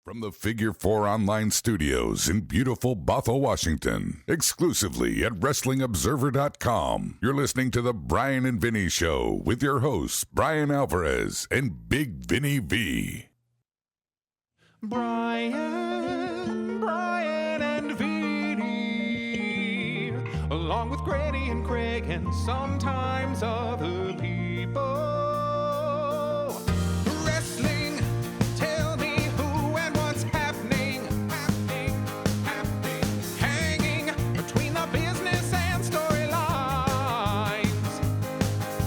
From the Figure 4 Online Studios in beautiful Bothell, Washington, exclusively at WrestlingObserver.com, you're listening to The Brian and Vinny Show with your hosts, Brian Alvarez and Big Vinny V. Brian and Vinny, along with Grady and Craig and sometimes other people. Wrestling, tell me who and what's happening. Hanging between the business and storylines.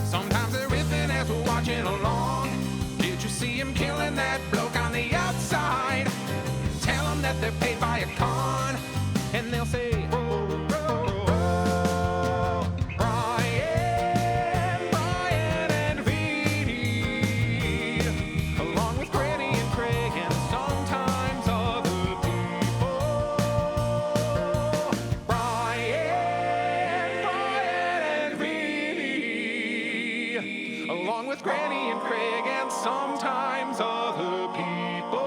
Sometimes they're riffing as we're watching along. Did you see him killing that bloke on the outside? Tell them that they're paid by a con, and they'll say, Brian and Vinny, along with Grady and Craig and sometimes other people. Brian and Vinny, along with Grady and Craig and sometimes other people.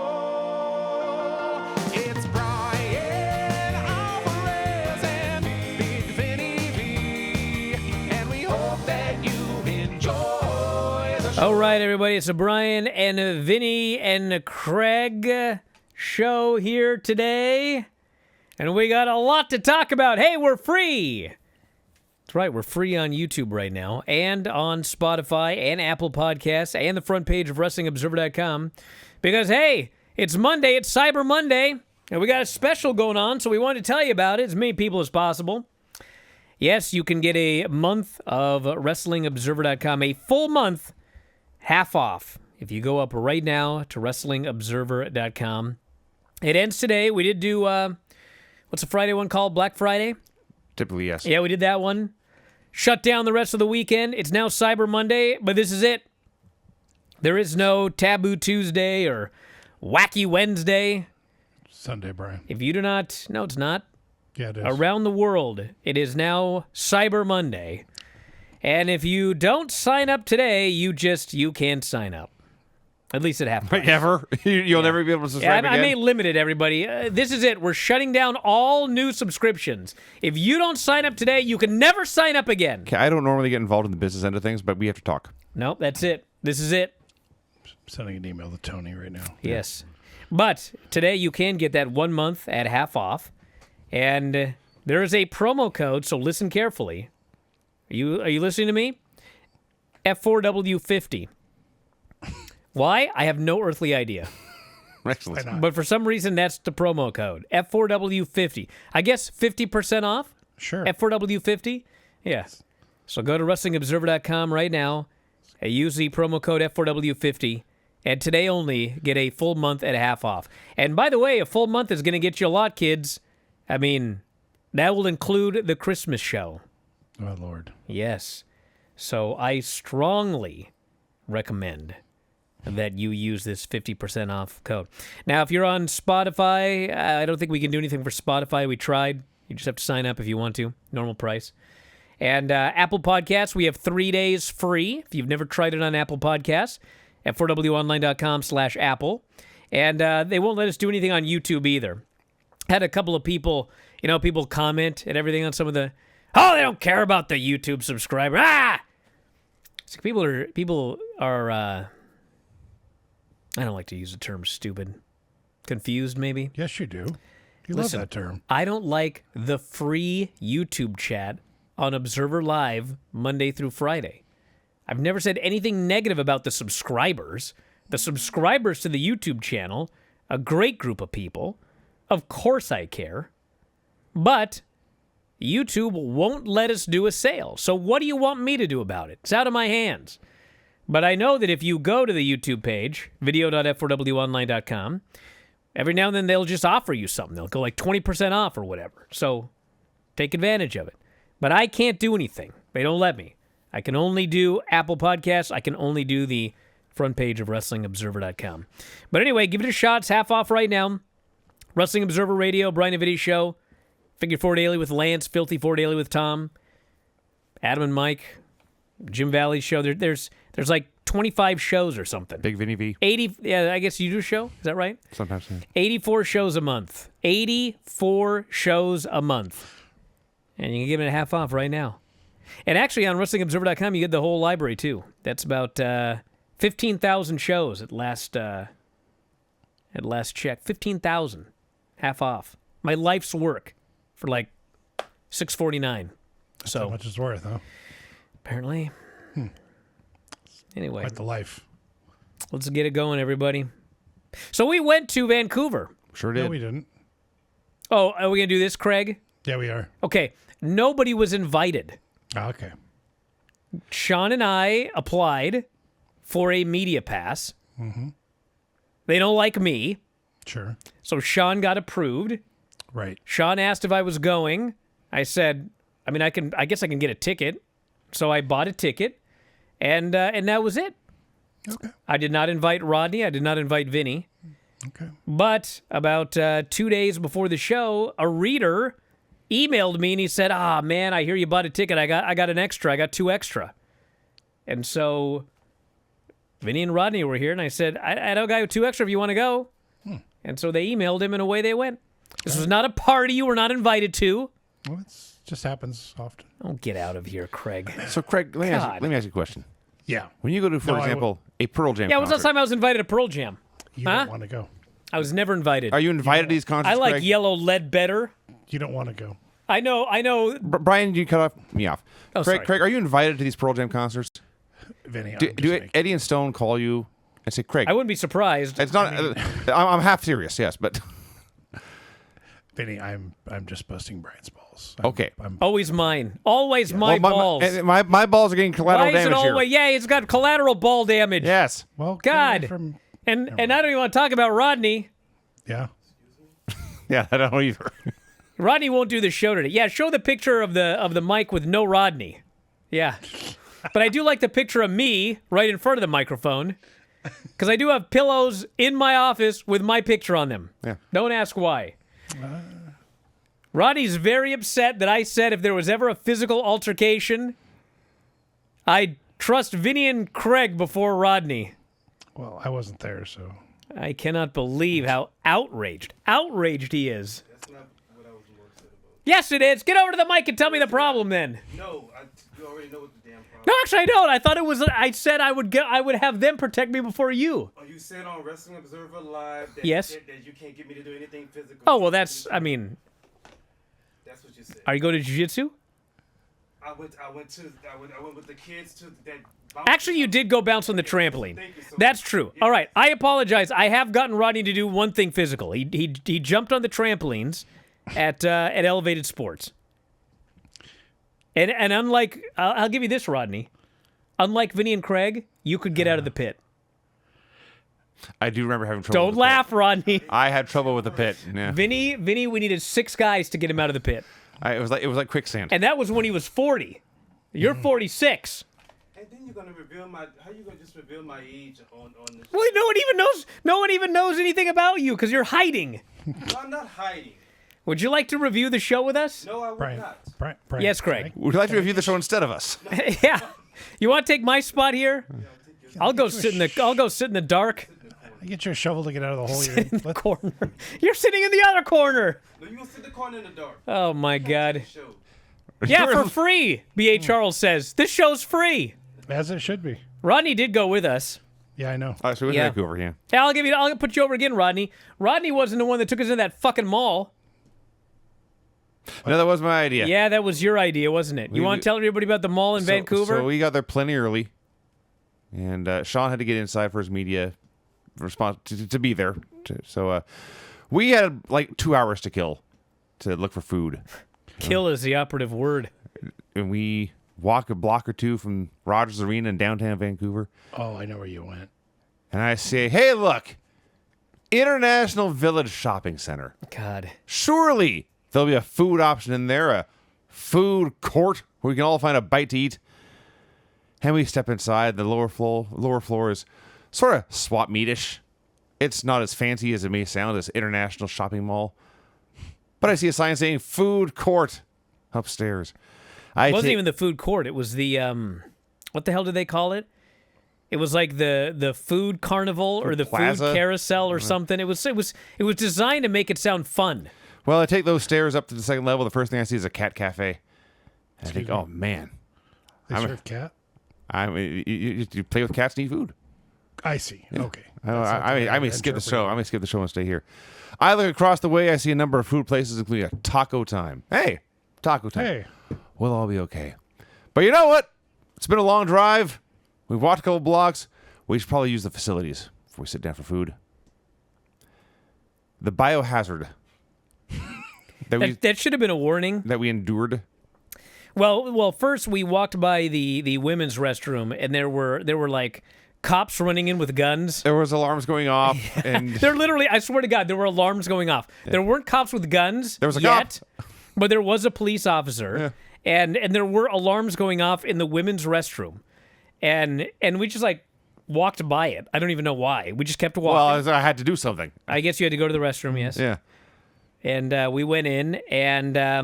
It's Brian Alvarez and Big Vinny V, and we hope that you enjoy the show. All right, everybody, it's a Brian and Vinny and Craig show here today, and we got a lot to talk about. Hey, we're free. That's right, we're free on YouTube right now, and on Spotify and Apple Podcasts and the front page of WrestlingObserver.com, because, hey, it's Monday, it's Cyber Monday, and we got a special going on, so we wanted to tell you about it, as many people as possible. Yes, you can get a month of WrestlingObserver.com, a full month, half off, if you go up right now to WrestlingObserver.com. It ends today. We did do, what's the Friday one called? Black Friday? Typically, yes. Yeah, we did that one. Shut down the rest of the weekend. It's now Cyber Monday, but this is it. There is no Taboo Tuesday or Wacky Wednesday. Sunday, Brian. If you do not, no, it's not. Yeah, it is. Around the world, it is now Cyber Monday. And if you don't sign up today, you can't sign up. At least at half price. Ever? You'll never be able to subscribe I again? may limit it, everybody. This is it. We're shutting down all new subscriptions. If you don't sign up today, you can never sign up again. Okay, I don't normally get involved in the business end of things, but we have to talk. Nope, that's it. This is it. Sending an email to Tony right now. Yes. But today you can get that 1 month at half off. And there is a promo code, so listen carefully. Are you listening to me? F4W50. Why? I have no earthly idea. Excellent. But for some reason, that's the promo code. F4W50. I guess 50% off? Sure. F4W50? Yeah. So go to WrestlingObserver.com right now. Use the promo code F4W50. And today only, get a full month at half off. And by the way, a full month is going to get you a lot, kids. I mean, that will include the Christmas show. Oh, Lord. Yes. So I strongly recommend that you use this 50% off code. Now, if you're on Spotify, I don't think we can do anything for Spotify. We tried. You just have to sign up if you want to. Normal price. And Apple Podcasts, we have 3 days free. If you've never tried it on Apple Podcasts, at 4wonline.com/Apple. And they won't let us do anything on YouTube either. Had a couple of people, people comment and everything on some of the, they don't care about the YouTube subscriber. So people are I don't like to use the term stupid. Confused, maybe? Yes, you do. You Listen, love that term. I don't like the free YouTube chat on Observer Live Monday through Friday. I've never said anything negative about the subscribers. The subscribers to the YouTube channel, a great group of people. Of course I care. But YouTube won't let us do a sale. So what do you want me to do about it? It's out of my hands. But I know that if you go to the YouTube page, video.f4wonline.com, every now and then they'll just offer you something. They'll go like 20% off or whatever. So take advantage of it. But I can't do anything. They don't let me. I can only do Apple Podcasts. I can only do the front page of WrestlingObserver.com. But anyway, give it a shot. It's half off right now. Wrestling Observer Radio, Brian and Vinny Show, Figure 4 Daily with Lance, Filthy 4 Daily with Tom, Adam and Mike. Jim Valley's show. There's like 25 shows or something. Big Vinny V. 80. Yeah, I guess you do a show. Is that right? Sometimes. Yeah. 84 shows a month. 84 shows a month. And you can give it a half off right now. And actually on WrestlingObserver.com, you get the whole library, too. That's about 15,000 shows at last check. 15,000. Half off. My life's work for like $6.49. That's how much it's worth, huh? Apparently. Anyway. Quite the life. Let's get it going, everybody. So we went to Vancouver. Sure did. No, we didn't. Oh, are we going to do this, Craig? Yeah, we are. Okay. Nobody was invited. Oh, okay. Sean and I applied for a media pass. Mm-hmm. They don't like me. Sure. So Sean got approved. Right. Sean asked if I was going. I said, I guess I can get a ticket. So I bought a ticket, and that was it. Okay. I did not invite Rodney. I did not invite Vinny. Okay. But about 2 days before the show, a reader emailed me and he said, man, I hear you bought a ticket. I got an extra. I got 2 extra. And so Vinny and Rodney were here, and I said, I know a guy with 2 extra if you want to go. And so they emailed him, and away they went. This was not a party you were not invited to. Well, it just happens often. Oh, get out of here, Craig. So, Craig, let me ask you a question. Yeah. When you go to, for example, a Pearl Jam Yeah, when was the concert, last time I was invited to Pearl Jam? You don't want to go. I was never invited. are you invited to these concerts, I like Craig? Yellow Lead better. You don't want to go. I know. Brian, you cut me off. Oh, Craig, sorry. Craig, are you invited to these Pearl Jam concerts? Vinny, Do Eddie and Stone call you and say, Craig? I wouldn't be surprised. It's not. I'm half serious, yes, but Vinny, I'm just busting Brian's balls. Okay. Always mine. Always my balls. My balls are getting collateral Why is it damage here. always? Yeah, it's got collateral ball damage. Yes. Well, God. And I don't even want to talk about Rodney. Yeah. Yeah, I don't know either. Rodney won't do the show today. Yeah, show the picture of the mic with no Rodney. Yeah. But I do like the picture of me right in front of the microphone because I do have pillows in my office with my picture on them. Yeah. Don't ask why. Rodney's very upset that I said if there was ever a physical altercation, I'd trust Vinny and Craig before Rodney. Well, I wasn't there, so. I cannot believe how outraged he is. That's not what I was more upset about. Yes, it is. Get over to the mic and tell me the problem then. No, you already know what the damn problem. No, actually, I don't. I thought it was. I said I would have them protect me before you. Oh, you said on Wrestling Observer Live that, Yes. that you can't get me to do anything physical. Oh well, that's. I mean, That's what you said. are you going to jiu-jitsu? I went with the kids to that. Actually, you did go bounce on the trampoline. Thank you so That's much. true. All right, I apologize. I have gotten Rodney to do one thing physical. He jumped on the trampolines at Elevated Sports. And unlike, I'll give you this, Rodney. Unlike Vinny and Craig, you could get out of the pit. I do remember having trouble. Don't with the laugh, pit. Rodney. I had trouble with the pit. Yeah. Vinny, we needed 6 guys to get him out of the pit, It was like quicksand. and that was when he was 40. You're 46. And then you're gonna reveal my. How you gonna just reveal my age on this? Well, no one even knows. No one even knows anything about you because you're hiding. No, I'm not hiding. Would you like to review the show with us? No, I would Brian. not. Brian, Yes, Craig. Would you like to review the show instead of us? Yeah. You want to take my spot here? I'll go sit in the dark I get you a shovel to get out of the hole you're in. in the corner. You're sitting in the other corner. No, you gonna sit in the corner in the dark. Oh my God. Show. Yeah, for free. B.A. Charles says this show's free. As it should be. Rodney did go with us. Yeah, I know. All right, so we're in Yeah. Vancouver, yeah. Hey, I'll put you over again, Rodney. Rodney wasn't the one that took us into that fucking mall. No, that was my idea. Yeah, that was your idea, wasn't it? You want to tell everybody about the mall in Vancouver? So we got there plenty early, and Sean had to get inside for his media response to be there. So we had like 2 hours to kill to look for food, Kill is the operative word. and we walk a block or two from Rogers Arena in downtown Vancouver, Oh, I know where you went. and I say, "Hey, look, International Village Shopping Center. God. Surely there'll be a food option in there, a food court where we can all find a bite to eat." And we step inside. The lower floor is sort of swap meetish. It's not as fancy as it may sound as International Shopping Mall. But I see a sign saying food court upstairs. It wasn't even the food court. It was the what the hell did they call it? It was like the food carnival or the plaza? food carousel or something. It was designed to make it sound fun. Well, I take those stairs up to the second level. The first thing I see is a cat cafe. And I think, oh man, They serve cat? you play with cats and eat food. I see. Okay. I may skip the show. I may skip the show and stay here. I look across the way. I see a number of food places, including a Taco Time. Hey, Taco Time. Hey. We'll all be okay. But you know what? It's been a long drive. We've walked a couple blocks. We should probably use the facilities before we sit down for food. The biohazard That should have been a warning. that we endured. Well, first we walked by the women's restroom, and there were like cops running in with guns. There was alarms going off, and There literally, I swear to God, there were alarms going off. There weren't cops with guns. There was a yet, cop. but there was a police officer, and there were alarms going off in the women's restroom, and we just like walked by it. I don't even know why. We just kept walking. well, I had to do something. I guess you had to go to the restroom, yes. Yeah. And we went in, and I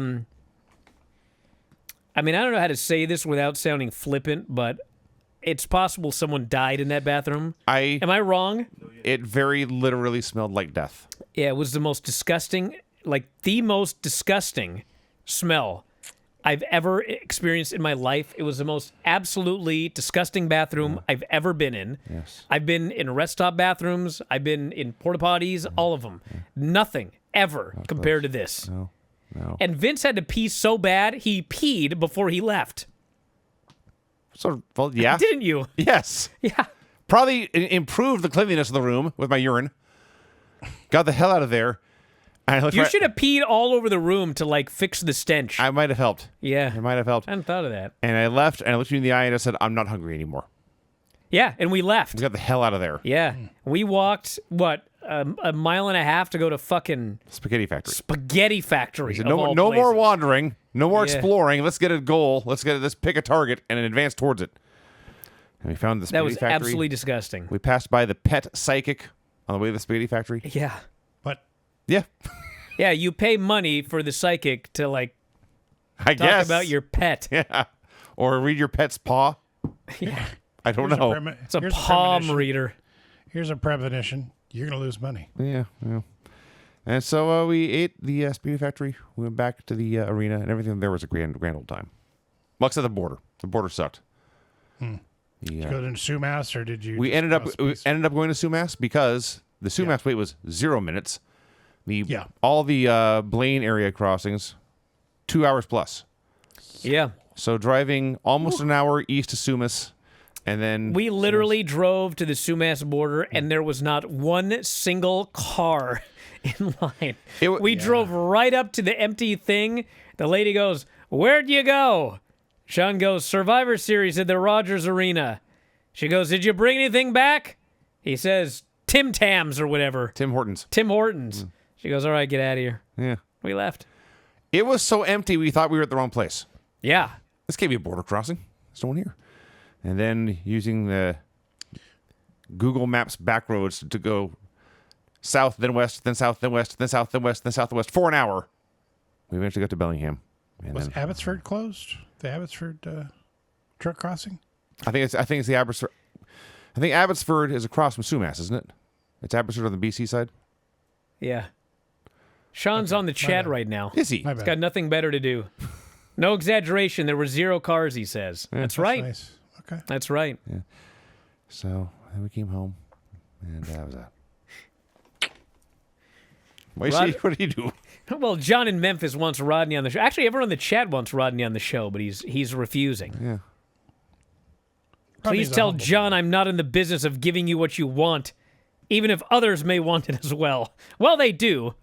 mean, I don't know how to say this without sounding flippant, but it's possible someone died in that bathroom. Am I wrong? It very literally smelled like death. Yeah, it was the most disgusting smell I've ever experienced in my life. It was the most absolutely disgusting bathroom I've ever been in. Yes. I've been in rest stop bathrooms. I've been in porta potties, all of them. Nothing ever compared to this. No. And Vince had to pee so bad, he peed before he left. So, well, yeah. Didn't you? Yes. Yeah. Probably improved the cleanliness of the room with my urine. Got the hell out of there. I looked You right- should have peed all over the room to, like, fix the stench. I might have helped. Yeah. It might have helped. I hadn't thought of that. And I left, and I looked you in the eye, and I said, I'm not hungry anymore. Yeah, and we left. We got the hell out of there. Yeah. We walked, a mile and a half to go to fucking Spaghetti factory. Spaghetti Factory. He said, of no all more places. wandering. No more Yeah. exploring. Let's get a goal. Let's pick a target and advance towards it. And we found the That spaghetti was factory. absolutely disgusting. We passed by the pet psychic on the way to the spaghetti factory. Yeah. But Yeah. Yeah, you pay money for the psychic to, like, I talk guess. about your pet. Yeah. Or read your pet's paw. Yeah. I don't here's know. It's a palm reader. Here's a premonition. You're going to lose money. Yeah. And so we ate the spaghetti factory. We went back to the arena, and everything there was a grand old time. Well, except the border. The border sucked. Did you go to Sumas, or did you? We just ended up cross the place? going to Sumas because the Sumas wait was 0 minutes. All the Blaine area crossings, 2 hours plus. Yeah. So driving almost an hour east to Sumas, and then We literally drove to the Sumas border, and there was not one single car in line. We drove right up to the empty thing. The lady goes, "Where'd you go?" Sean goes, "Survivor Series at the Rogers Arena." She goes, "Did you bring anything back?" He says, "Tim Tams or whatever. Tim Hortons. Tim Hortons." She goes, "All right, get out of here." Yeah. We left. It was so empty we thought we were at the wrong place. Yeah. This can't be a border crossing. There's no one here. And then using the Google Maps back roads to go south, then west, then south, then west, then south, then west, then south, then west for an hour, we eventually got to Bellingham. And Was then, Abbotsford closed? The Abbotsford truck crossing? I think it's the Abbotsford. I think Abbotsford is across from Sumas, isn't it? It's Abbotsford on the BC side. Yeah. Sean's on the chat right now. Is he? My He's bad. got nothing better to do. No exaggeration. There were 0 cars, he says. That's right. Nice. Okay. That's right. So then we came home, and that was that. What do you do? Well, John in Memphis wants Rodney on the show. Actually, everyone in the chat wants Rodney on the show, but he's refusing. Yeah. Please Rodney's a tell humble John I'm not in the business of giving you what you want, even if others may want it as well. Well, they do.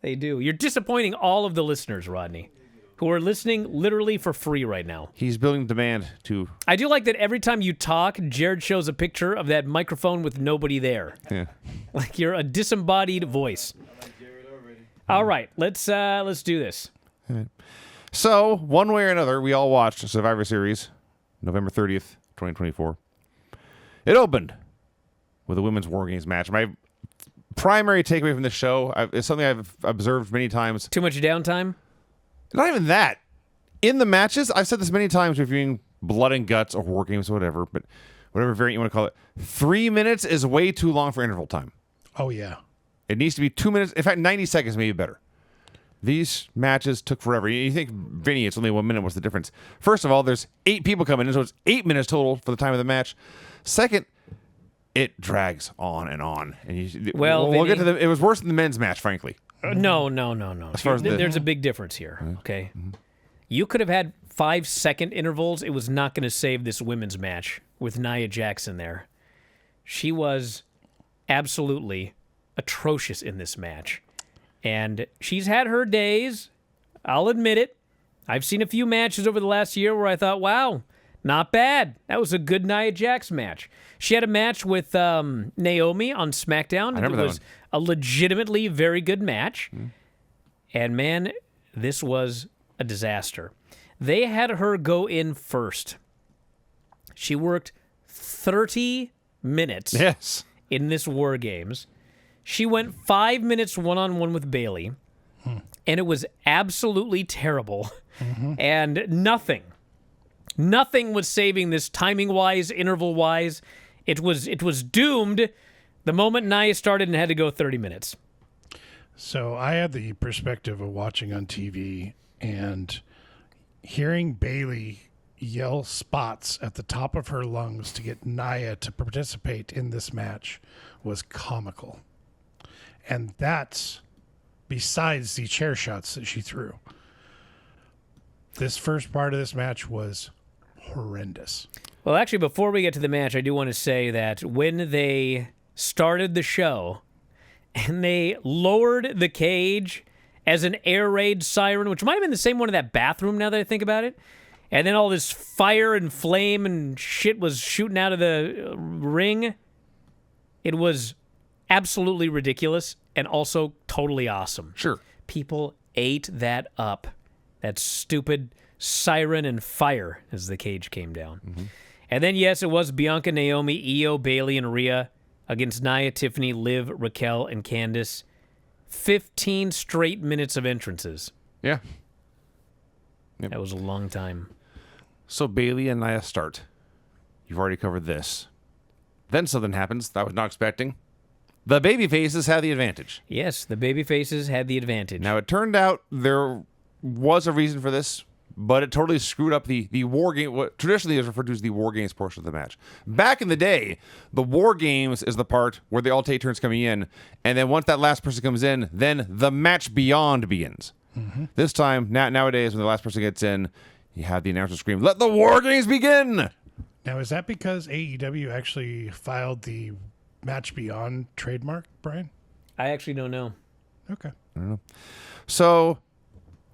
They do. You're disappointing all of the listeners, Rodney, who are listening literally for free right now. He's building demand to. I do like that every time you talk, Jared shows a picture of that microphone with nobody there. Yeah. Like you're a disembodied voice. All right, let's do this. So, one way or another, we all watched Survivor Series, November 30th, 2024. It opened with a women's War Games match. My primary takeaway from this show is something I've observed many times. Too much downtime? Not even that. In the matches, I've said this many times reviewing blood and guts or war games, whatever, but whatever variant you want to call it. 3 minutes is way too long for interval time. Oh, yeah. It needs to be 2 minutes. In fact, 90 seconds may be better. These matches took forever. You think, Vinny, it's only 1 minute. What's the difference? First of all, there's 8 people coming in, so it's 8 minutes total for the time of the match. Second, it drags on and on. And we'll Vinny, get to it was worse than the men's match, frankly. No. As far as There's a big difference here, okay? You could have had 5-second intervals. It was not going to save this women's match with Nia Jackson there. She was absolutely atrocious in this match. And she's had her days. I'll admit it. I've seen a few matches over the last year where I thought, wow, not bad. That was a good Nia Jax match. She had a match with Naomi on SmackDown. I remember it was a legitimately very good match. And man, this was a disaster. They had her go in first. She worked 30 minutes in this War Games. She went 5 minutes one-on-one with Bayley, and it was absolutely terrible. And nothing was saving this timing-wise, interval-wise. It was doomed the moment Nia started and had to go 30 minutes. So I had the perspective of watching on TV and hearing Bayley yell spots at the top of her lungs to get Nia to participate in this match was comical. And that's besides the chair shots that she threw. This first part of this match was horrendous. Well, actually, before we get to the match, I do want to say that when they started the show and they lowered the cage as an air raid siren, which might have been the same one in that bathroom now that I think about it, and then all this fire and flame and shit was shooting out of the ring, it was absolutely ridiculous and also totally awesome. Sure. People ate that up. That stupid siren and fire as the cage came down. And then, yes, it was Bianca, Naomi, Io, Bayley, and Rhea against Nia, Tiffany, Liv, Raquel, and Candice. 15 straight minutes of entrances. Yeah. That was a long time. So Bayley and Nia start. You've already covered this. Then something happens that I was not expecting. The babyfaces had the advantage. Yes, the babyfaces had the advantage. Now, it turned out there was a reason for this, but it totally screwed up the War Game, what traditionally is referred to as the War Games portion of the match. Back in the day, the War Games is the part where they all take turns coming in, and then once that last person comes in, then the match beyond begins. This time, nowadays, when the last person gets in, you have the announcer scream, "Let the War Games begin!" Now, is that because AEW actually filed the Match Beyond trademark, Brian? I actually don't know. Okay. I don't know. So,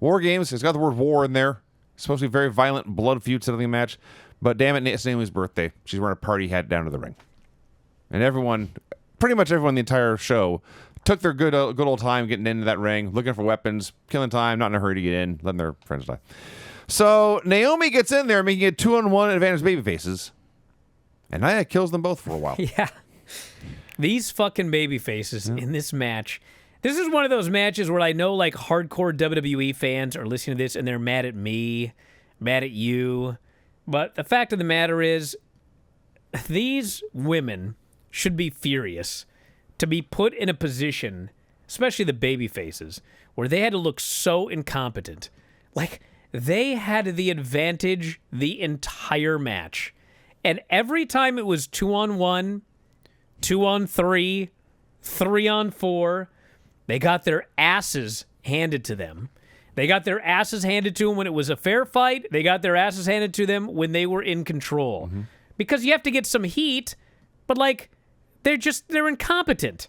War Games, it's got the word war in there. It's supposed to be a very violent blood feud settling match. But damn it, it's Naomi's birthday. She's wearing a party hat down to the ring. And everyone, pretty much everyone in the entire show, took their good old time getting into that ring, looking for weapons, killing time, not in a hurry to get in, letting their friends die. So, Naomi gets in there, making it 2-on-1 advantage babyfaces. And Nia kills them both for a while. Yeah. These fucking babyfaces in this match. This is one of those matches where I know like hardcore WWE fans are listening to this and they're mad at me, mad at you. But the fact of the matter is, these women should be furious to be put in a position, especially the babyfaces, where they had to look so incompetent. Like, they had the advantage the entire match. And every time it was 2-on-1, 2-on-3, 3-on-4, they got their asses handed to them. They got their asses handed to them when it was a fair fight. They got their asses handed to them when they were in control. Because you have to get some heat, but like, they're incompetent.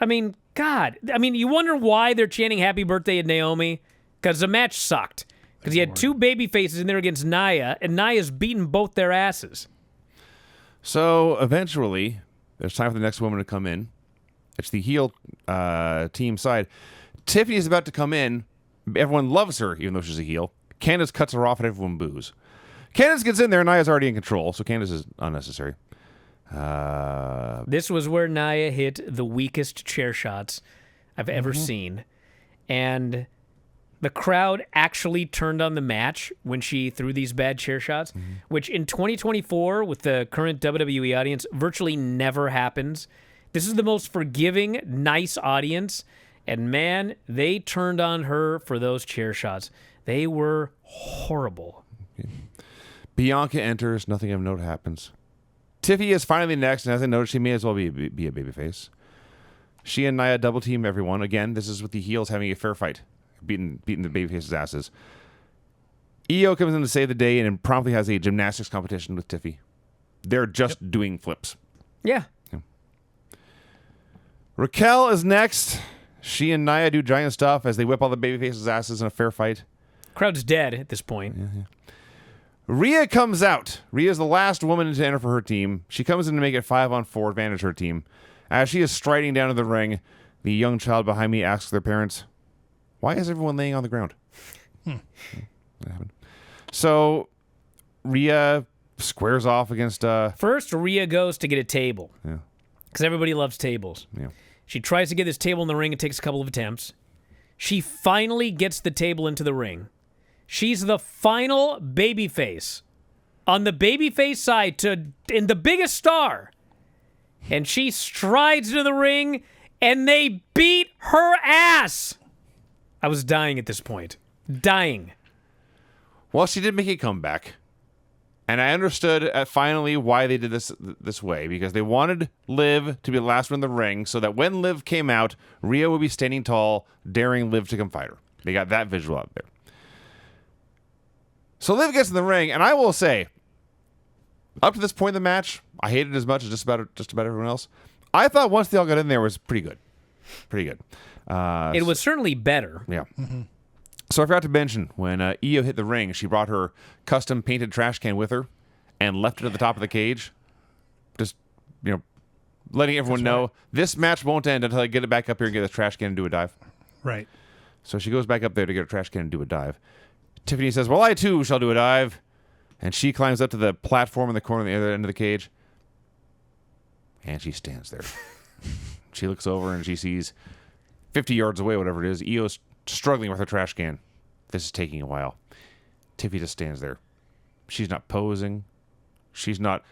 I mean, God. I mean, you wonder why they're chanting happy birthday at Naomi? Because the match sucked. Because you had two baby faces in there against Nia, and Nia's beating both their asses. So eventually, there's time for the next woman to come in. It's the heel team side. Tiffany's about to come in. Everyone loves her, even though she's a heel. Candice cuts her off and everyone boos. Candice gets in there, and Nia's already in control, so Candice is unnecessary. This was where Nia hit the weakest chair shots I've ever seen. And The crowd actually turned on the match when she threw these bad chair shots, which in 2024, with the current WWE audience, virtually never happens. This is the most forgiving, nice audience, and man, they turned on her for those chair shots. They were horrible. Bianca enters. Nothing of note happens. Tiffy is finally next, and as I noticed, she may as well be a babyface. She and Nia double team everyone. Again, this is with the heels having a fair fight, beating the babyfaces' asses. Io comes in to save the day and promptly has a gymnastics competition with Tiffy. They're just doing flips. Yeah. Raquel is next. She and Nia do giant stuff as they whip all the babyfaces' asses in a fair fight. Crowd's dead at this point. Rhea comes out. Rhea's the last woman to enter for her team. She comes in to make it 5-on-4 advantage her team. As she is striding down to the ring, the young child behind me asks their parents, "Why is everyone laying on the ground?" That happened. So Rhea squares off against... First, Rhea goes to get a table. Yeah. Because everybody loves tables. Yeah. She tries to get this table in the ring. It takes a couple of attempts. She finally gets the table into the ring. She's the final babyface on the babyface side in the biggest star. And she strides to the ring, and they beat her ass. I was dying at this point. Dying. Well, she did make a comeback. And I understood finally why they did this way, because they wanted Liv to be the last one in the ring so that when Liv came out, Rhea would be standing tall, daring Liv to come fight her. They got that visual out there. So Liv gets in the ring, and I will say, up to this point in the match, I hated it as much as just about everyone else. I thought once they all got in there, it was pretty good. Pretty good. It was certainly better. Yeah. So I forgot to mention, when Io hit the ring, she brought her custom painted trash can with her and left it at the top of the cage. Just, letting everyone know this match won't end until I get it back up here and get the trash can and do a dive. Right. So she goes back up there to get her trash can and do a dive. Tiffany says, "Well, I too shall do a dive." And she climbs up to the platform in the corner at the other end of the cage. And she stands there. She looks over and she sees 50 yards away, whatever it is, Io's struggling with her trash can. This is taking a while. Tiffy just stands there. She's not posing. She's not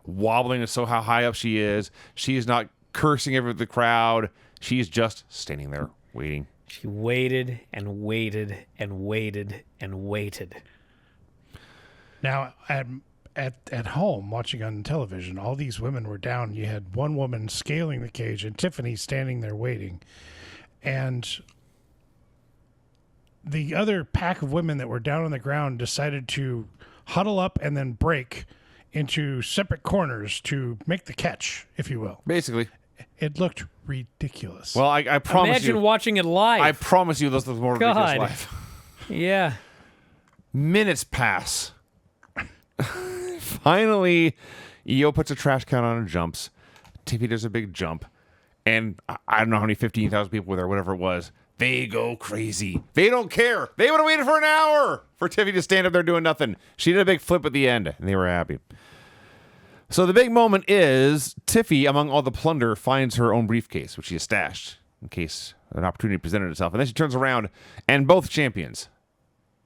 wobbling so how high up she is. She's not cursing over the crowd. She's just standing there waiting. She waited and waited and waited and waited. Now, at home, watching on television, all these women were down. You had one woman scaling the cage and Tiffany standing there waiting. And the other pack of women that were down on the ground decided to huddle up and then break into separate corners to make the catch, if you will. Basically. It looked ridiculous. Well, I promise Imagine you. watching it live. I promise you those look more ridiculous God. live. Yeah. Minutes pass. Finally, Io puts a trash can on and jumps. Tiffy does a big jump. And I don't know how many 15,000 people were there, whatever it was. They go crazy. They don't care. They would have waited for an hour for Tiffy to stand up there doing nothing. She did a big flip at the end, and they were happy. So the big moment is Tiffy, among all the plunder, finds her own briefcase, which she has stashed in case an opportunity presented itself. And then she turns around, and both champions,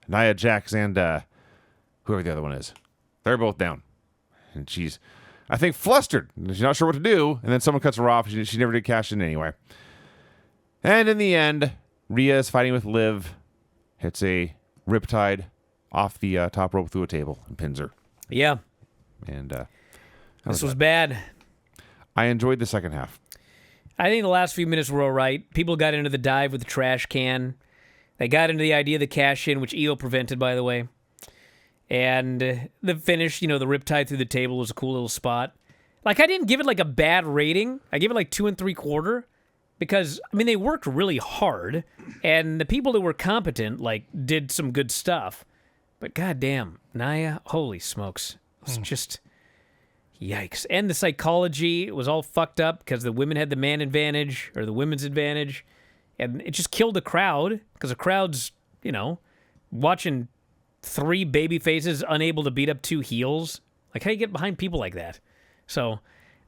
Nia Jax and whoever the other one is, they're both down. And she's, I think, flustered. She's not sure what to do. And then someone cuts her off. She never did cash in anyway. And in the end, Rhea is fighting with Liv, hits a riptide off the top rope through a table and pins her. Yeah. And This was bad. I enjoyed the second half. I think the last few minutes were all right. People got into the dive with the trash can. They got into the idea of the cash in, which Io prevented, by the way. And the finish, the riptide through the table was a cool little spot. I didn't give it a bad rating. I gave it 2 3/4 because, they worked really hard. And the people that were competent, did some good stuff. But goddamn, Nia, holy smokes. It's just... Yikes. And the psychology was all fucked up because the women had the man advantage or the women's advantage. And it just killed the crowd because the crowd's, watching 3 baby faces unable to beat up 2 heels. How do you get behind people like that? So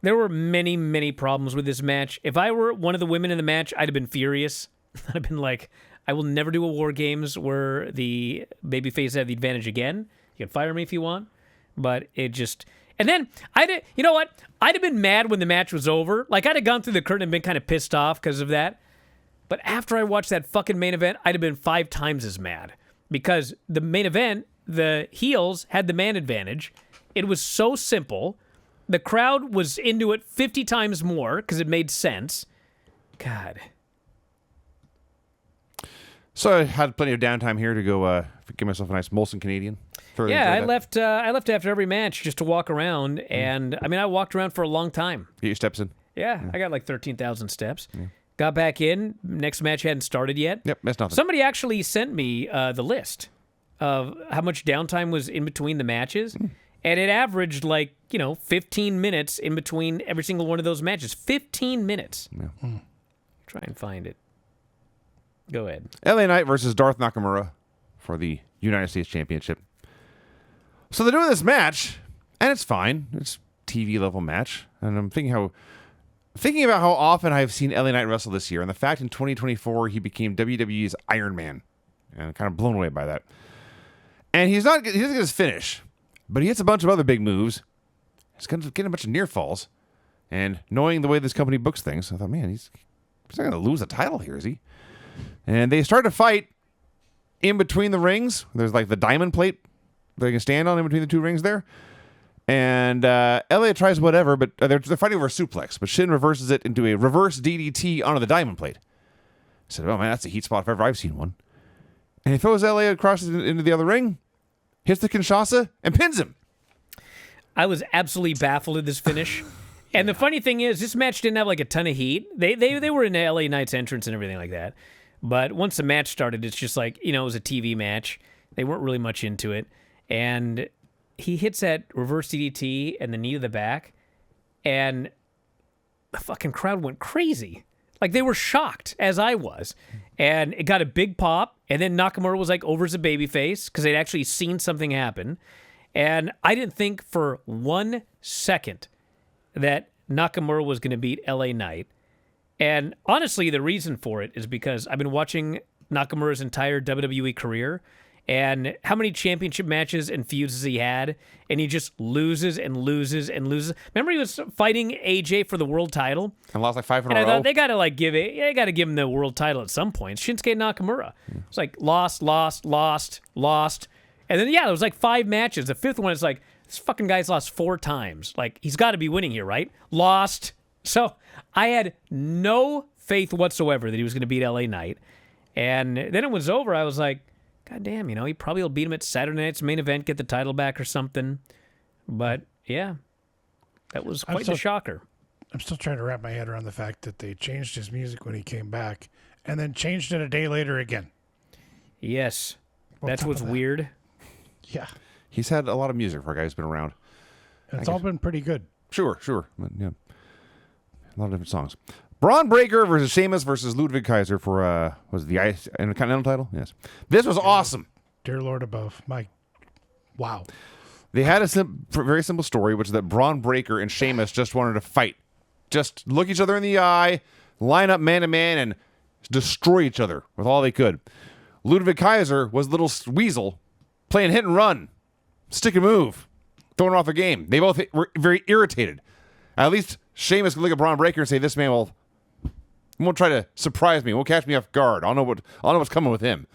there were many, many problems with this match. If I were one of the women in the match, I'd have been furious. I'd have been like, I will never do a War Games where the babyface had the advantage again. You can fire me if you want. But it just... And then, you know what? I'd have been mad when the match was over. Like, I'd have gone through the curtain and been kind of pissed off because of that. But after I watched that fucking main event, I'd have been 5 times as mad. Because the main event, the heels had the man advantage. It was so simple. The crowd was into it 50 times more because it made sense. God. So I had plenty of downtime here to go give myself a nice Molson Canadian. Yeah, I left after every match just to walk around, and I mean, I walked around for a long time. Get your steps in. Yeah, I got like 13,000 steps. Yeah. Got back in. Next match hadn't started yet. Yep, that's nothing. Somebody actually sent me the list of how much downtime was in between the matches, and it averaged like 15 minutes in between every single one of those matches. 15 minutes. Yeah. Try and find it. Go ahead. LA Knight versus Darth Nakamura for the United States Championship. So they're doing this match, and it's fine. It's a TV level match, and I'm thinking about how often I've seen LA Knight wrestle this year, and the fact in 2024 he became WWE's Iron Man, and I'm kind of blown away by that. And he doesn't get his finish, but he hits a bunch of other big moves. He's going to get a bunch of near falls, and knowing the way this company books things, I thought, man, he's not going to lose the title here, is he? And they start to fight in between the rings. There's like the diamond plate they can stand on in between the two rings there. And Elliot tries whatever, but they're fighting over a suplex. But Shin reverses it into a reverse DDT onto the diamond plate. I said, oh man, that's a heat spot if ever I've seen one. And he throws Elliot across into the other ring, hits the Kinshasa, and pins him. I was absolutely baffled at this finish. And the funny thing is, this match didn't have like a ton of heat. They were in the LA Knight's entrance and everything like that. But once the match started, it's just like, it was a TV match. They weren't really much into it. And he hits that reverse DDT and the knee to the back. And the fucking crowd went crazy. Like, they were shocked, as I was. And it got a big pop. And then Nakamura was like over as a babyface because they'd actually seen something happen. And I didn't think for 1 second that Nakamura was going to beat LA Knight. And honestly, the reason for it is because I've been watching Nakamura's entire WWE career and how many championship matches and feuds has he had, and he just loses and loses and loses. Remember he was fighting AJ for the world title? And lost like 5 in a row. row. I thought they got to give him the world title at some point. Shinsuke Nakamura. It's like lost. And then, there was like 5 matches. The 5th one is like, this fucking guy's lost 4 times. Like, he's got to be winning here, right? Lost. So I had no faith whatsoever that he was going to beat LA Knight. And then it was over. I was like, God damn, he probably will beat him at Saturday night's main event, get the title back or something. But, yeah, that was quite a shocker. I'm still trying to wrap my head around the fact that they changed his music when he came back and then changed it a day later again. Yes. That's what's weird. Yeah. He's had a lot of music for a guy who's been around. And it's all been pretty good. Sure. But, yeah. A lot of different songs. Braun Breaker versus Sheamus versus Ludwig Kaiser for, was it the Intercontinental title? Yes. This was awesome. Dear Lord above. Wow. They had a very simple story, which is that Braun Breaker and Sheamus just wanted to fight. Just look each other in the eye, line up man to man, and destroy each other with all they could. Ludwig Kaiser was a little weasel playing hit and run, stick and move, throwing off the game. They both were very irritated. At least Sheamus could look at Braun Breaker and say, "This man won't try to surprise me. Won't catch me off guard. I'll know what's coming with him."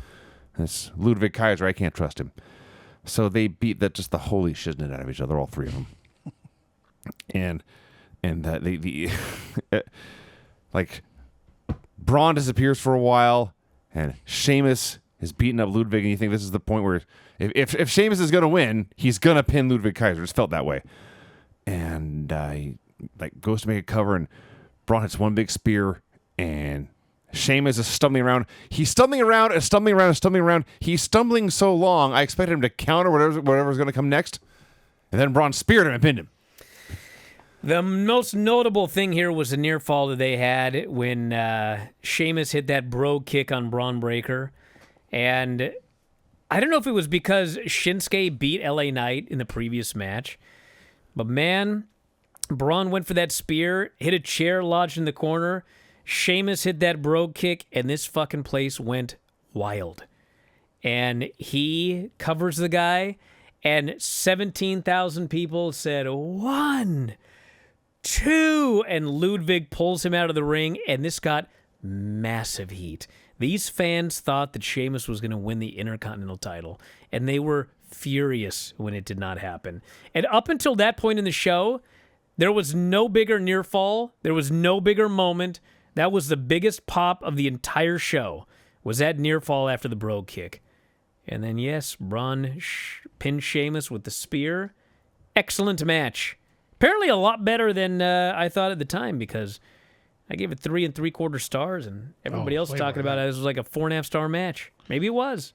This Ludwig Kaiser, I can't trust him. So they beat just the holy shiznit out of each other, all 3 of them. and like Braun disappears for a while, and Sheamus is beating up Ludwig, and you think this is the point where if Sheamus is going to win, he's going to pin Ludwig Kaiser. It's felt that way. And he goes to make a cover, and Braun hits one big spear, and Sheamus is stumbling around. He's stumbling around. He's stumbling so long, I expected him to counter whatever's going to come next. And then Braun speared him and pinned him. The most notable thing here was the near fall that they had when Sheamus hit that bro kick on Braun Breaker. And I don't know if it was because Shinsuke beat LA Knight in the previous match, but man, Braun went for that spear, hit a chair lodged in the corner. Sheamus hit that brogue kick, and this fucking place went wild. And he covers the guy, and 17,000 people said, 1, 2, and Ludwig pulls him out of the ring, and this got massive heat. These fans thought that Sheamus was going to win the Intercontinental title, and they were furious when it did not happen. And up until that point in the show, there was no bigger near fall. There was no bigger moment. That was the biggest pop of the entire show, was that near fall after the brogue kick. And then, yes, Braun pinned Sheamus with the spear. Excellent match. Apparently a lot better than I thought at the time, because I gave it 3 3/4 stars, and everybody else way talking more about than it. This was like a 4.5-star match. Maybe it was.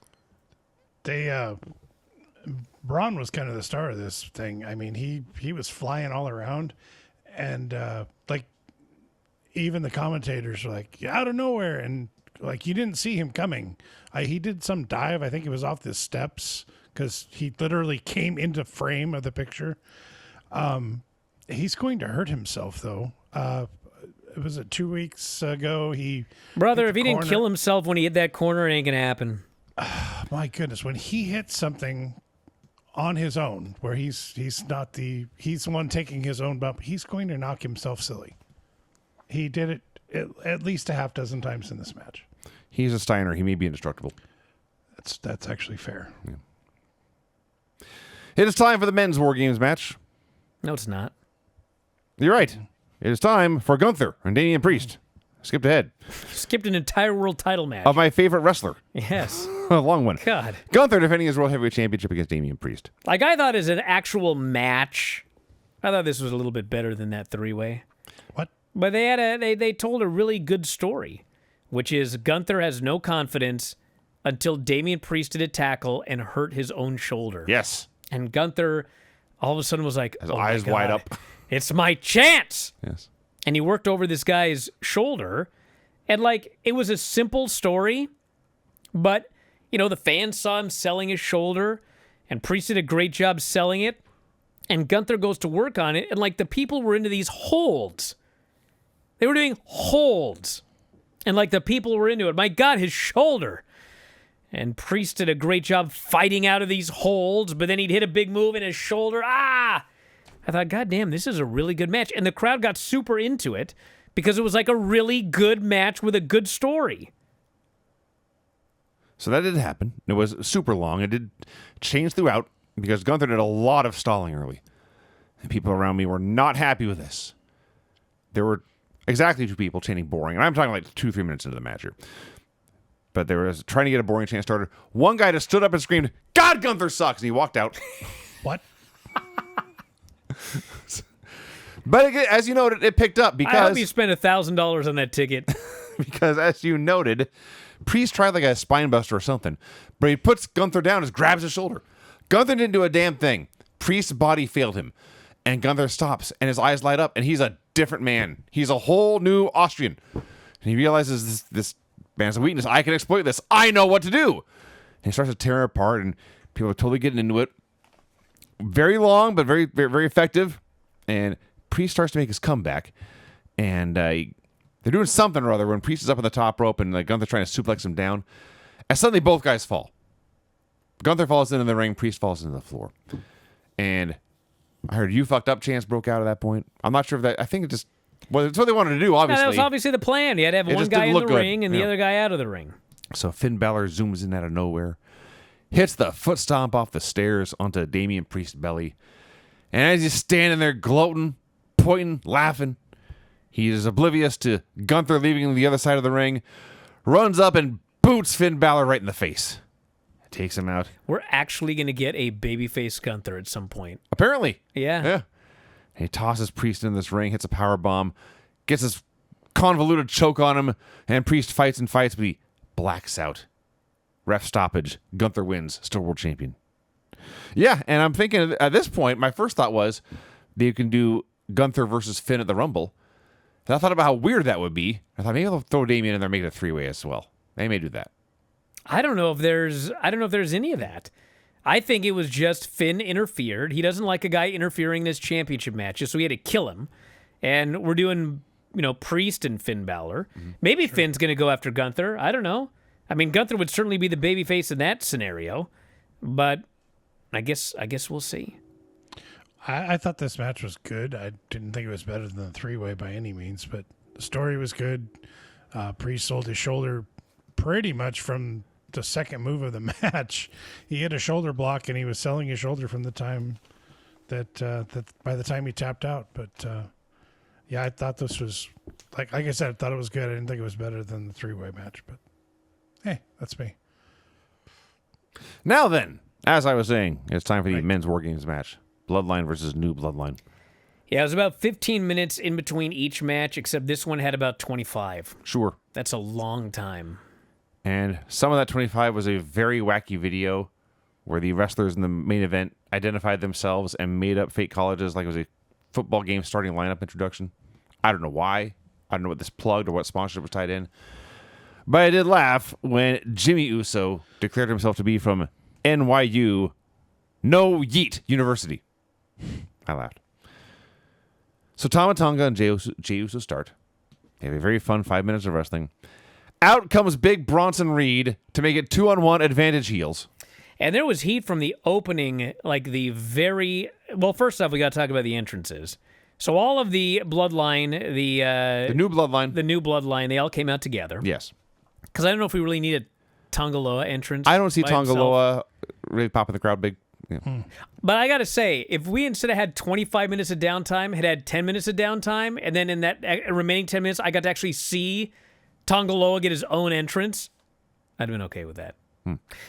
Braun was kind of the star of this thing. I mean, he was flying all around, and like even the commentators were like, out of nowhere, and like you didn't see him coming. He did some dive. I think it was off the steps, because he literally came into frame of the picture. He's going to hurt himself, though. Was it 2 weeks ago? Brother, hit if the he didn't corner. kill himself when he hit that corner, it ain't going to happen. My goodness, when he hits something on his own, where he's the one taking his own bump, he's going to knock himself silly. He did it at least a half dozen times in this match. He's a Steiner. He may be indestructible. That's actually fair. It is time for the men's War Games match. No, it's not. You're right. It is time for Gunther and Damian Priest. Skipped ahead. Skipped an entire world title match. Of my favorite wrestler. Yes. A long one. God. Gunther defending his World Heavyweight Championship against Damian Priest. Like, I thought as an actual match, I thought this was a little bit better than that 3-way. What? But they told a really good story, which is Gunther has no confidence until Damian Priest did a tackle and hurt his own shoulder. Yes. And Gunther all of a sudden was like, His oh my eyes wide God, up. It's my chance. Yes. And he worked over this guy's shoulder. And, like, it was a simple story, but, you know, the fans saw him selling his shoulder, and Priest did a great job selling it, and Gunther goes to work on it, and, like, the people were into these holds. They were doing holds. And, like, the people were into it. My God, his shoulder. And Priest did a great job fighting out of these holds, but then he'd hit a big move in his shoulder. Ah! I thought, God damn, this is a really good match. And the crowd got super into it because it was like a really good match with a good story. So that did happen. It was super long. It did change throughout because Gunther did a lot of stalling early. And people around me were not happy with this. There were exactly 2 people chanting boring. And I'm talking like 2-3 minutes into the match here. But they were trying to get a boring chant started. One guy just stood up and screamed, God, Gunther sucks! And he walked out. What? But again, as you noted, it picked up I hope because you spent $1,000 on that ticket. because as you noted, Priest tried like a spine buster or something, but he puts Gunther down and just grabs his shoulder. Gunther didn't do a damn thing. Priest's body failed him, and Gunther stops, and his eyes light up, and he's a different man. He's a whole new Austrian, and he realizes this man's a weakness. I can exploit this. I know what to do. And he starts to tear it apart, and people are totally getting into it. Very long, but very, very, very effective. And Priest starts to make his comeback, and they're doing something or other when Priest is up on the top rope and Gunther trying to suplex him down. And suddenly both guys fall. Gunther falls into the ring, Priest falls into the floor. And I heard you fucked up chants broke out at that point. I'm not sure if that, I think it just, well, it's what they wanted to do, obviously. That was obviously the plan. You had to have It one just guy didn't in the look good. ring and the Yeah. other guy out of the ring. So Finn Balor zooms in out of nowhere, hits the foot stomp off the stairs onto Damian Priest's belly. And as he's standing there gloating, pointing, laughing, he is oblivious to Gunther leaving the other side of the ring, runs up and boots Finn Balor right in the face. Takes him out. We're actually going to get a babyface Gunther at some point. Apparently. Yeah. Yeah. And he tosses Priest into this ring, hits a power bomb, gets this convoluted choke on him, and Priest fights and fights, but he blacks out. Ref stoppage. Gunther wins. Still world champion. Yeah, and I'm thinking at this point, my first thought was that you can do Gunther versus Finn at the Rumble. And I thought about how weird that would be. I thought maybe they'll throw Damian in there and make it a 3-way as well. They may do that. I don't know if there's any of that. I think it was just Finn interfered. He doesn't like a guy interfering in his championship matches, so he had to kill him. And we're doing Priest and Finn Balor. Maybe Finn's going to go after Gunther. I don't know. I mean, Gunther would certainly be the babyface in that scenario, but I guess we'll see. I thought this match was good. I didn't think it was better than the three-way by any means, but the story was good. Priest sold his shoulder pretty much from the second move of the match. He hit a shoulder block, and he was selling his shoulder from the time that by the time he tapped out. But I thought this was like I said, I thought it was good. I didn't think it was better than the three-way match, but hey, that's me. Now then, as I was saying, it's time for the men's War Games match. Bloodline versus New Bloodline. Yeah, it was about 15 minutes in between each match, except this one had about 25. Sure. That's a long time. And some of that 25 was a very wacky video where the wrestlers in the main event identified themselves and made up fake colleges like it was a football game starting lineup introduction. I don't know why. I don't know what this plugged or what sponsorship was tied in. But I did laugh when Jimmy Uso declared himself to be from NYU No Yeet University. I laughed. So Tama Tonga and Jey Uso start. They have a very fun 5 minutes of wrestling. Out comes Big Bronson Reed to make it 2-on-1 advantage heels. And there was heat from the opening, like the very... Well, first off, we got to talk about the entrances. So all of the Bloodline, The New Bloodline. they all came out together. Yes. Because I don't know if we really need a Tonga Loa entrance. I don't see by Tonga himself. Loa really popping the crowd big. Yeah. But I got to say, if we instead of had 25 minutes of downtime, had 10 minutes of downtime, and then in that remaining 10 minutes, I got to actually see Tonga Loa get his own entrance, I'd have been okay with that.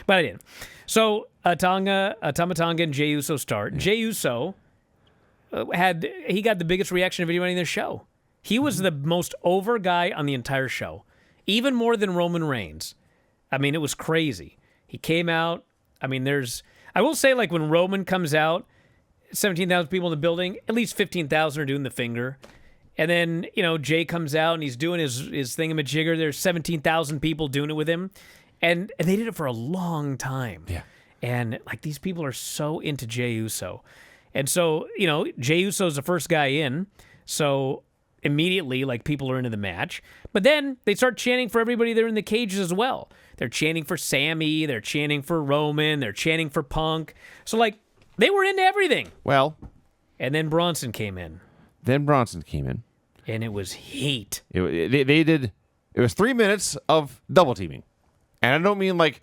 But I didn't. So Tama Tonga and Jey Uso start. Jey Uso got the biggest reaction of anyone in the show. He was the most over guy on the entire show, even more than Roman Reigns. I mean, it was crazy. He came out. I mean, I will say, like, when Roman comes out, 17,000 people in the building, at least 15,000 are doing the finger. And then, Jay comes out and he's doing his thingamajigger. There's 17,000 people doing it with him. And they did it for a long time. Yeah. And, like, these people are so into Jey Uso. And so, Jey Uso's the first guy in. So immediately, like, people are into the match. But then they start chanting for everybody there in the cages as well. They're chanting for Sammy. They're chanting for Roman. They're chanting for Punk. So, like, they were into everything. Well. And then Bronson came in. And it was heat. It was 3 minutes of double teaming. And I don't mean like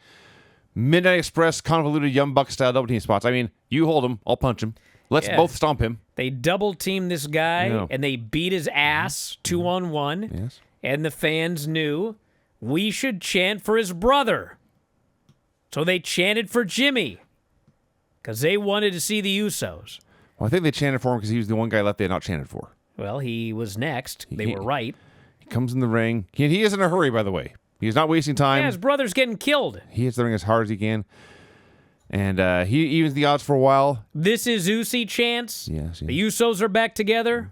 Midnight Express convoluted Young Buck style double team spots. I mean, you hold him, I'll punch him. Let's both stomp him. They double teamed this guy and they beat his ass 2-on-1. Yes. And the fans knew we should chant for his brother. So they chanted for Jimmy because they wanted to see the Usos. Well, I think they chanted for him because he was the one guy left they had not chanted for. Well, he was next. They were right. He comes in the ring. He is in a hurry, by the way. He's not wasting time. Yeah, his brother's getting killed. He hits the ring as hard as he can. And he evens the odds for a while. This is Usi chance. Yes. The Usos are back together.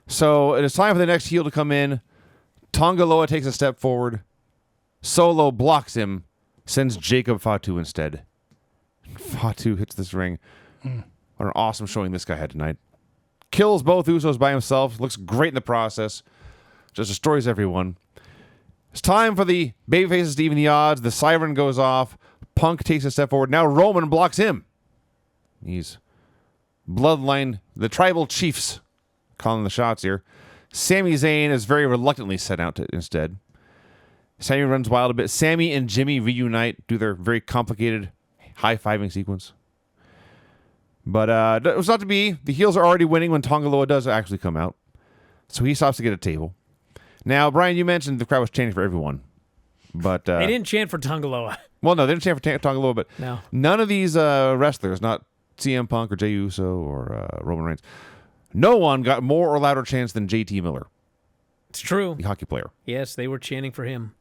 So it is time for the next heel to come in. Tonga Loa takes a step forward. Solo blocks him. Sends Jacob Fatu instead. Fatu hits this ring. What an awesome showing this guy had tonight. Kills both Usos by himself. Looks great in the process. Just destroys everyone. It's time for the babyfaces to even the odds. The siren goes off. Punk takes a step forward. Now Roman blocks him. He's Bloodline, the tribal chiefs calling the shots here. Sami Zayn is very reluctantly sent out instead. Sami runs wild a bit. Sami and Jimmy reunite, do their very complicated high-fiving sequence. But it was not to be. The heels are already winning when Tonga Loa does actually come out. So he stops to get a table. Now, Brian, you mentioned the crowd was chanting for everyone. But they didn't chant for Tonga Loa. Well, no, they didn't chant for Tonga Loa, but no. None of these wrestlers, not CM Punk or Jey Uso or Roman Reigns, no one got more or louder chants than JT Miller. It's true. The hockey player. Yes, they were chanting for him.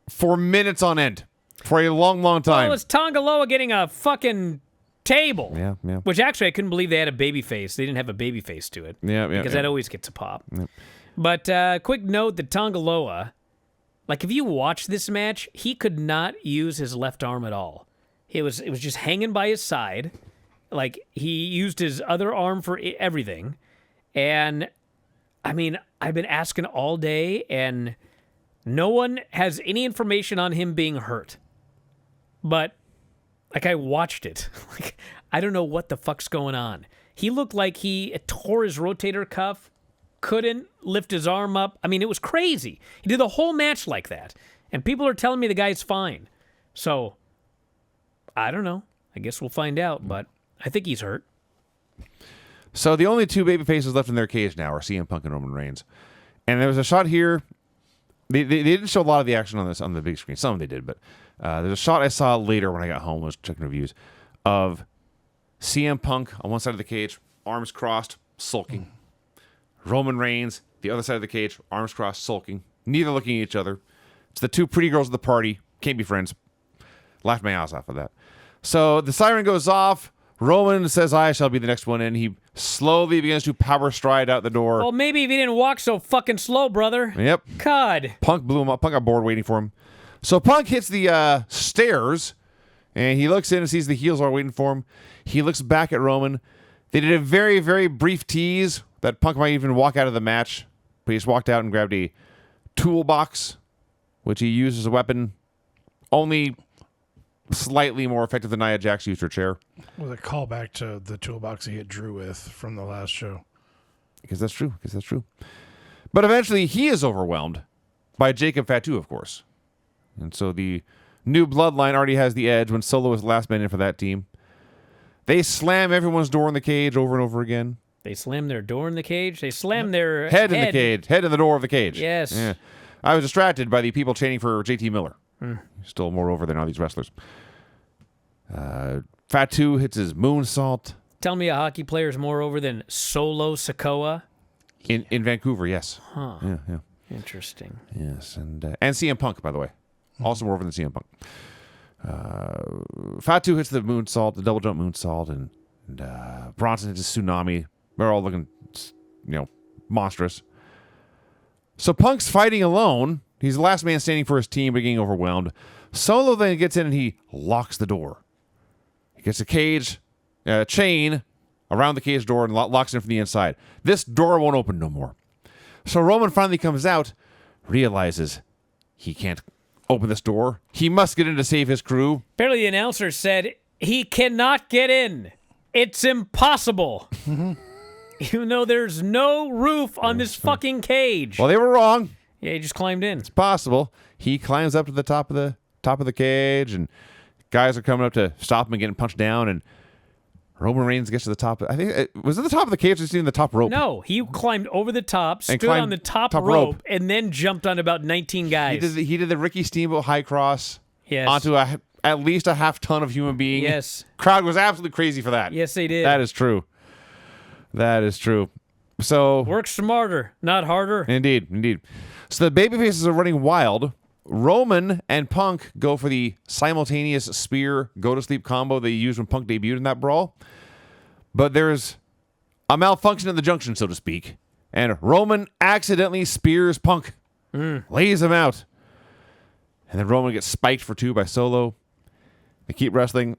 For minutes on end. For a long, long time. Well, it's Tonga Loa getting a fucking table. Yeah. Which actually I couldn't believe they had a baby face. They didn't have a baby face to it. Yeah. Because that always gets a pop. Yeah. But quick note that Tonga Loa, like if you watch this match, he could not use his left arm at all. It was just hanging by his side. Like he used his other arm for everything. And I mean, I've been asking all day, and no one has any information on him being hurt. But, like, I watched it. Like, I don't know what the fuck's going on. He looked like he tore his rotator cuff, couldn't lift his arm up. I mean, it was crazy. He did the whole match like that. And people are telling me the guy's fine. So, I don't know. I guess we'll find out, but I think he's hurt. So the only two baby faces left in their cage now are CM Punk and Roman Reigns. And there was a shot here. They didn't show a lot of the action on this on the big screen. Some they did, but there's a shot I saw later when I got home, was checking reviews, of CM Punk on one side of the cage, arms crossed, sulking. Roman Reigns, the other side of the cage, arms crossed, sulking. Neither looking at each other. It's the two pretty girls at the party. Can't be friends. Laughed my ass off of that. So the siren goes off. Roman says, I shall be the next one in. He slowly begins to power stride out the door. Well, maybe if he didn't walk so fucking slow, brother. Yep. God. Punk blew him up. Punk got bored waiting for him. So Punk hits the stairs, and he looks in and sees the heels are waiting for him. He looks back at Roman. They did a very, very brief tease that Punk might even walk out of the match, but he just walked out and grabbed a toolbox, which he used as a weapon, only slightly more effective than Nia Jax used her chair. With a callback to the toolbox he hit Drew with from the last show. Because that's true. But eventually he is overwhelmed by Jacob Fatu, of course. And so the new bloodline already has the edge when Solo was the last man in for that team. They slam everyone's door in the cage over and over again. They slammed their door in the cage? They slammed their Head in the cage. Head in the door of the cage. Yes. Yeah. I was distracted by the people chanting for JT Miller. Still more over than all these wrestlers. Fatu hits his moonsault. Tell me a hockey player's more over than Solo Sikoa? In Vancouver, yes. Huh. Yeah. Interesting. Yes, and CM Punk, by the way. Also more over than CM Punk. Fatu hits the moonsault, the double jump moonsault, and Bronson hits a tsunami. They're all looking, monstrous. So Punk's fighting alone. He's the last man standing for his team, but getting overwhelmed. Solo then gets in and he locks the door. He gets a chain around the cage door and locks it from the inside. This door won't open no more. So Roman finally comes out, realizes he can't open this door. He must get in to save his crew. Apparently the announcer said he cannot get in. It's impossible. Even though there's no roof on this fucking cage. Well, they were wrong. Yeah, he just climbed in. It's possible. He climbs up to the top of the cage, and guys are coming up to stop him and getting punched down, and Roman Reigns gets to the top. I think was it the top of the cage or just in the top rope? No, he climbed over the top, stood climbed on the top rope, rope, and then jumped on about 19 guys. He did the Ricky Steamboat high cross Yes. onto at least a half ton of human being. Yes. Crowd was absolutely crazy for that. Yes, they did. That is true. So Work smarter, not harder. Indeed. So the babyfaces are running wild. Roman and Punk go for the simultaneous spear go-to-sleep combo they used when Punk debuted in that brawl. But there's a malfunction at the junction, so to speak. And Roman accidentally spears Punk. Lays him out. And then Roman gets spiked for 2 by Solo. They keep wrestling.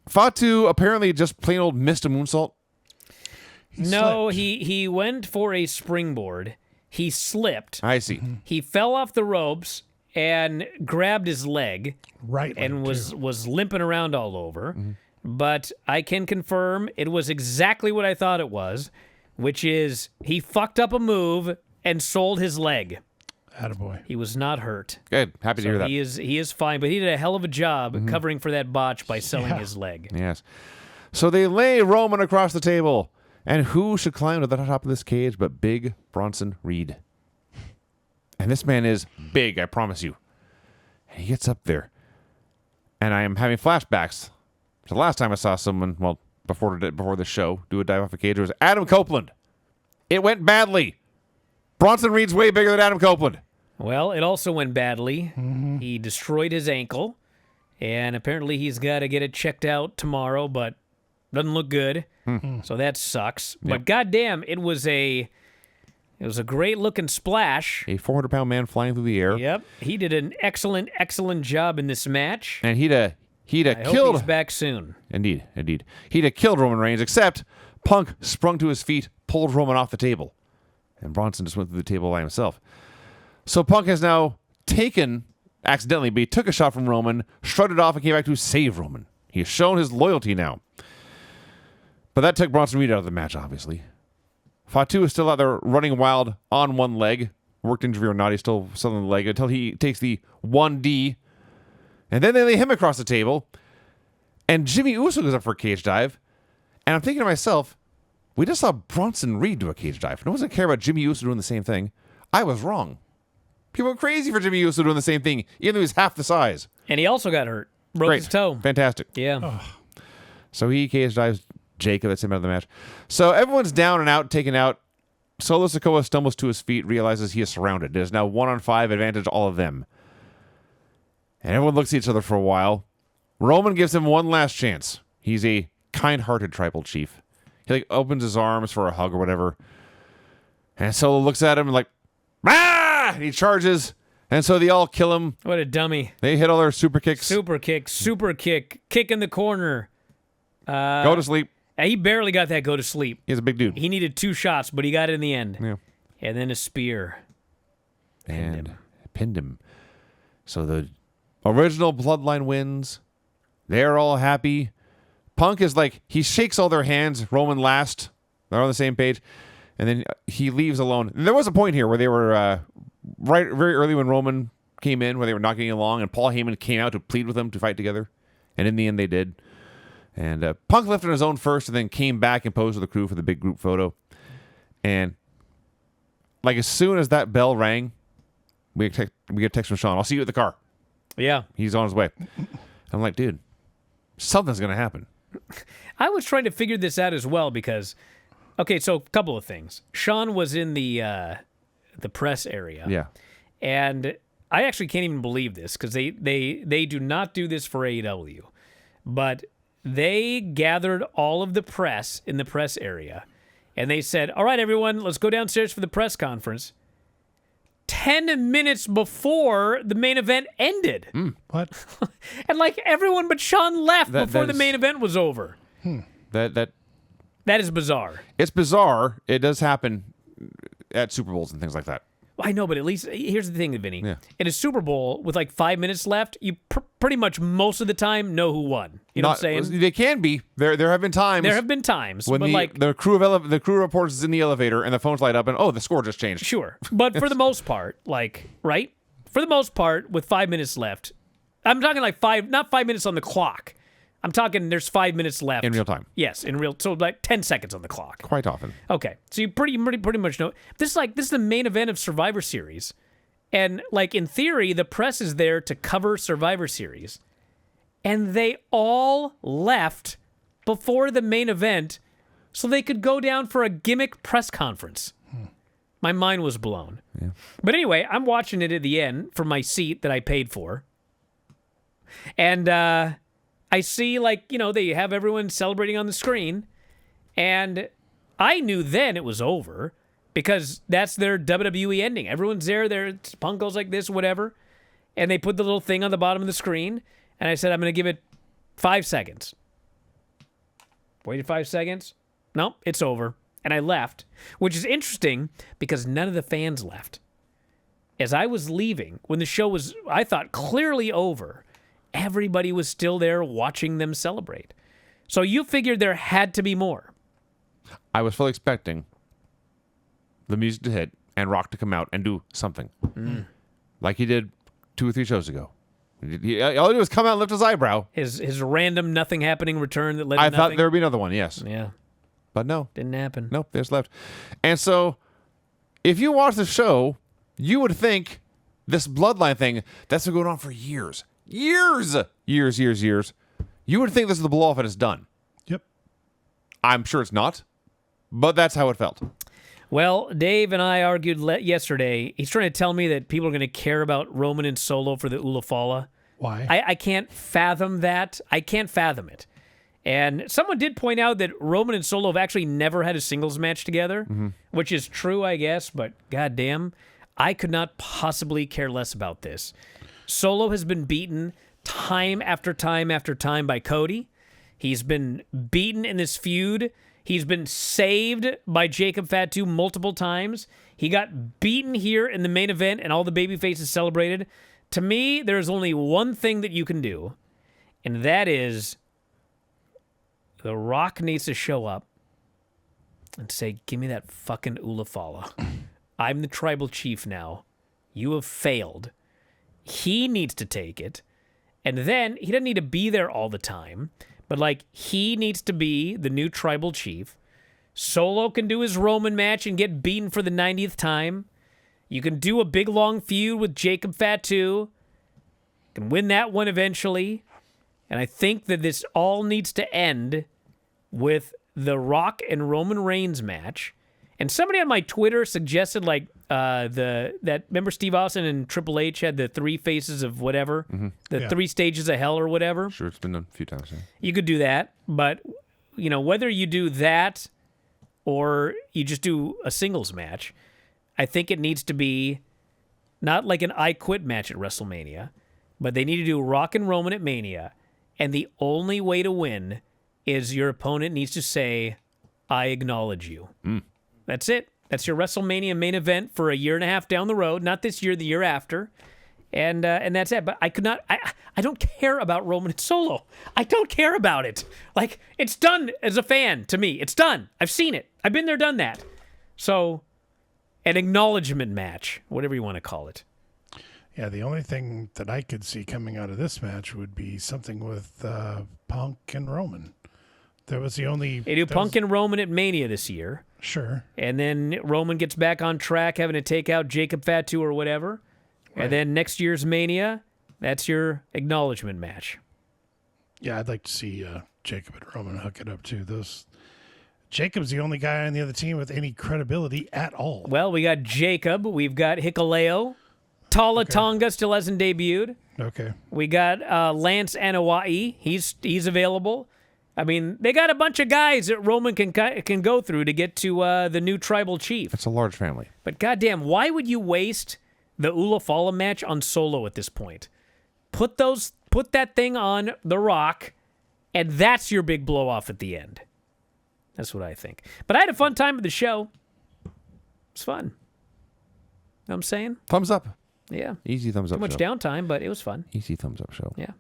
Fatu apparently just plain old missed a moonsault. He went for a springboard. He slipped. I see. He fell off the ropes and grabbed his leg. Right. And was limping around all over. Mm-hmm. But I can confirm it was exactly what I thought it was, which is he fucked up a move and sold his leg. Attaboy. He was not hurt. Good. Happy to hear that. He is fine, but he did a hell of a job covering for that botch by selling his leg. Yes. So they lay Roman across the table. And who should climb to the top of this cage but Big Bronson Reed? And this man is big, I promise you. And he gets up there. And I am having flashbacks. So the last time I saw someone, before the show, do a dive off a cage, it was Adam Copeland. It went badly. Bronson Reed's way bigger than Adam Copeland. Well, it also went badly. He destroyed his ankle. And apparently he's got to get it checked out tomorrow, but doesn't look good. So that sucks. Yep. But goddamn, it was a great looking splash. A 400-pound man flying through the air. Yep. He did an excellent job in this match. And he'd have I killed. hope he's back soon. Indeed. He'd have killed Roman Reigns, except Punk sprung to his feet, pulled Roman off the table. And Bronson just went through the table by himself. So Punk has now taken, accidentally, but he took a shot from Roman, shrugged it off, and came back to save Roman. He has shown his loyalty now. But that took Bronson Reed out of the match, obviously. Fatu is still out there running wild on one leg. Worked injury or not, he's still on the leg until he takes the 1D. And then they lay him across the table. And Jimmy Uso goes up for a cage dive. And I'm thinking to myself, we just saw Bronson Reed do a cage dive. No one's going to care about Jimmy Uso doing the same thing. I was wrong. People are crazy for Jimmy Uso doing the same thing, even though he's half the size. And he also got hurt. Broke his toe. Fantastic. Yeah. So he cage dives Jacob. That's him out of the match. So everyone's down and out, taken out. Solo Sikoa stumbles to his feet, realizes he is surrounded. There's now 1-on-5 advantage, all of them. And everyone looks at each other for a while. Roman gives him one last chance. He's a kind-hearted tribal chief. He opens his arms for a hug or whatever. And Solo looks at him and ah! And he charges. And so they all kill him. What a dummy. They hit all their super kicks. Super kick, kick in the corner. Go to sleep. He barely got that go to sleep. He's a big dude. He needed 2 shots, but he got it in the end. Yeah. And then a spear. And pinned him. So the original Bloodline wins. They're all happy. Punk is he shakes all their hands. Roman last. They're on the same page. And then he leaves alone. And there was a point here where they were very early when Roman came in, where they were not getting along, and Paul Heyman came out to plead with them to fight together. And in the end, they did. And Punk left on his own first and then came back and posed with the crew for the big group photo. And as soon as that bell rang, we get a text from Sean. I'll see you at the car. Yeah. He's on his way. I'm like, dude, something's going to happen. I was trying to figure this out as well because, okay, so a couple of things. Sean was in the press area. Yeah. And I actually can't even believe this because they do not do this for AEW. But they gathered all of the press in the press area. And they said, all right, everyone, let's go downstairs for the press conference. 10 minutes before the main event ended. What? And everyone but Sean left before the main event was over. That is bizarre. It's bizarre. It does happen at Super Bowls and things like that. I know, but at least here's the thing, Vinny. Yeah. In a Super Bowl with 5 minutes left, you pretty much most of the time know who won. You know what I'm saying? They can be. There have been times. There have been times when but the crew reports is in the elevator and the phones light up and the score just changed. Sure, but for the most part, right? For the most part, with 5 minutes left, I'm talking not 5 minutes on the clock. I'm talking there's 5 minutes left. In real time. Yes, in real, so 10 seconds on the clock. Quite often. Okay, so you pretty much know. This is the main event of Survivor Series. And in theory, the press is there to cover Survivor Series. And they all left before the main event so they could go down for a gimmick press conference. My mind was blown. Yeah. But anyway, I'm watching it at the end from my seat that I paid for. And I see, they have everyone celebrating on the screen. And I knew then it was over because that's their WWE ending. Everyone's there. Punk goes like this, whatever. And they put the little thing on the bottom of the screen. And I said, I'm going to give it 5 seconds. Waited 5 seconds. Nope, it's over. And I left, which is interesting because none of the fans left. As I was leaving, when the show was, I thought, clearly over, everybody was still there watching them celebrate. So you figured there had to be more. I was fully expecting the music to hit and Rock to come out and do something. Like he did 2 or 3 shows ago. All he did was come out and lift his eyebrow. His random nothing happening return that led to I nothing. thought there would be another one, yes. Yeah, But no. didn't happen. Nope, they just left. And so, if you watch the show, you would think this bloodline thing, that's been going on for years. Years. You would think this is the blow off and it's done. Yep. I'm sure it's not, but that's how it felt. Well, Dave and I argued yesterday. He's trying to tell me that people are going to care about Roman and Solo for the Ulafala. Why? I can't fathom that. I can't fathom it. And someone did point out that Roman and Solo have actually never had a singles match together, which is true, I guess, but goddamn, I could not possibly care less about this. Solo has been beaten time after time after time by Cody. He's been beaten in this feud. He's been saved by Jacob Fatu multiple times. He got beaten here in the main event, and all the babyfaces celebrated. To me, there's only one thing that you can do, and that is The Rock needs to show up and say, give me that fucking Ulafala. I'm the tribal chief now. You have failed. He needs to take it. And then, he doesn't need to be there all the time, but, like, he needs to be the new tribal chief. Solo can do his Roman match and get beaten for the 90th time. You can do a big, long feud with Jacob Fatu. Can win that one eventually. And I think that this all needs to end with The Rock and Roman Reigns match. And somebody on my Twitter suggested, like, remember Steve Austin and Triple H had the 3 faces of whatever, the 3 stages of hell or whatever. Sure, it's been done a few times. Yeah. You could do that, but whether you do that or you just do a singles match, I think it needs to be not like an I Quit match at WrestleMania, but they need to do Rock and Roman at Mania, and the only way to win is your opponent needs to say, I acknowledge you. That's it. That's your WrestleMania main event for a year and a half down the road. Not this year, the year after. And that's it. But I could not... I don't care about Roman and Solo. I don't care about it. Like, it's done as a fan to me. It's done. I've seen it. I've been there, done that. So, an acknowledgement match, whatever you want to call it. Yeah, the only thing that I could see coming out of this match would be something with Punk and Roman. That was the only... They do Punk and Roman at Mania this year. Sure. And then Roman gets back on track, having to take out Jacob Fatu or whatever. Right. And then next year's Mania, that's your acknowledgement match. Yeah, I'd like to see Jacob and Roman hook it up too. Jacob's the only guy on the other team with any credibility at all. Well, we got Jacob. We've got Hikuleo. Tala Tonga still hasn't debuted. Okay. We got Lance Anoa'i. He's available. I mean, they got a bunch of guys that Roman can go through to get to the new tribal chief. It's a large family. But goddamn, why would you waste the Ulafala match on Solo at this point? Put that thing on The Rock, and that's your big blow-off at the end. That's what I think. But I had a fun time at the show. It's fun. Know what I'm saying? Thumbs up. Yeah. Easy thumbs up. Too much show. downtime, but it was fun. Easy thumbs up show. Yeah.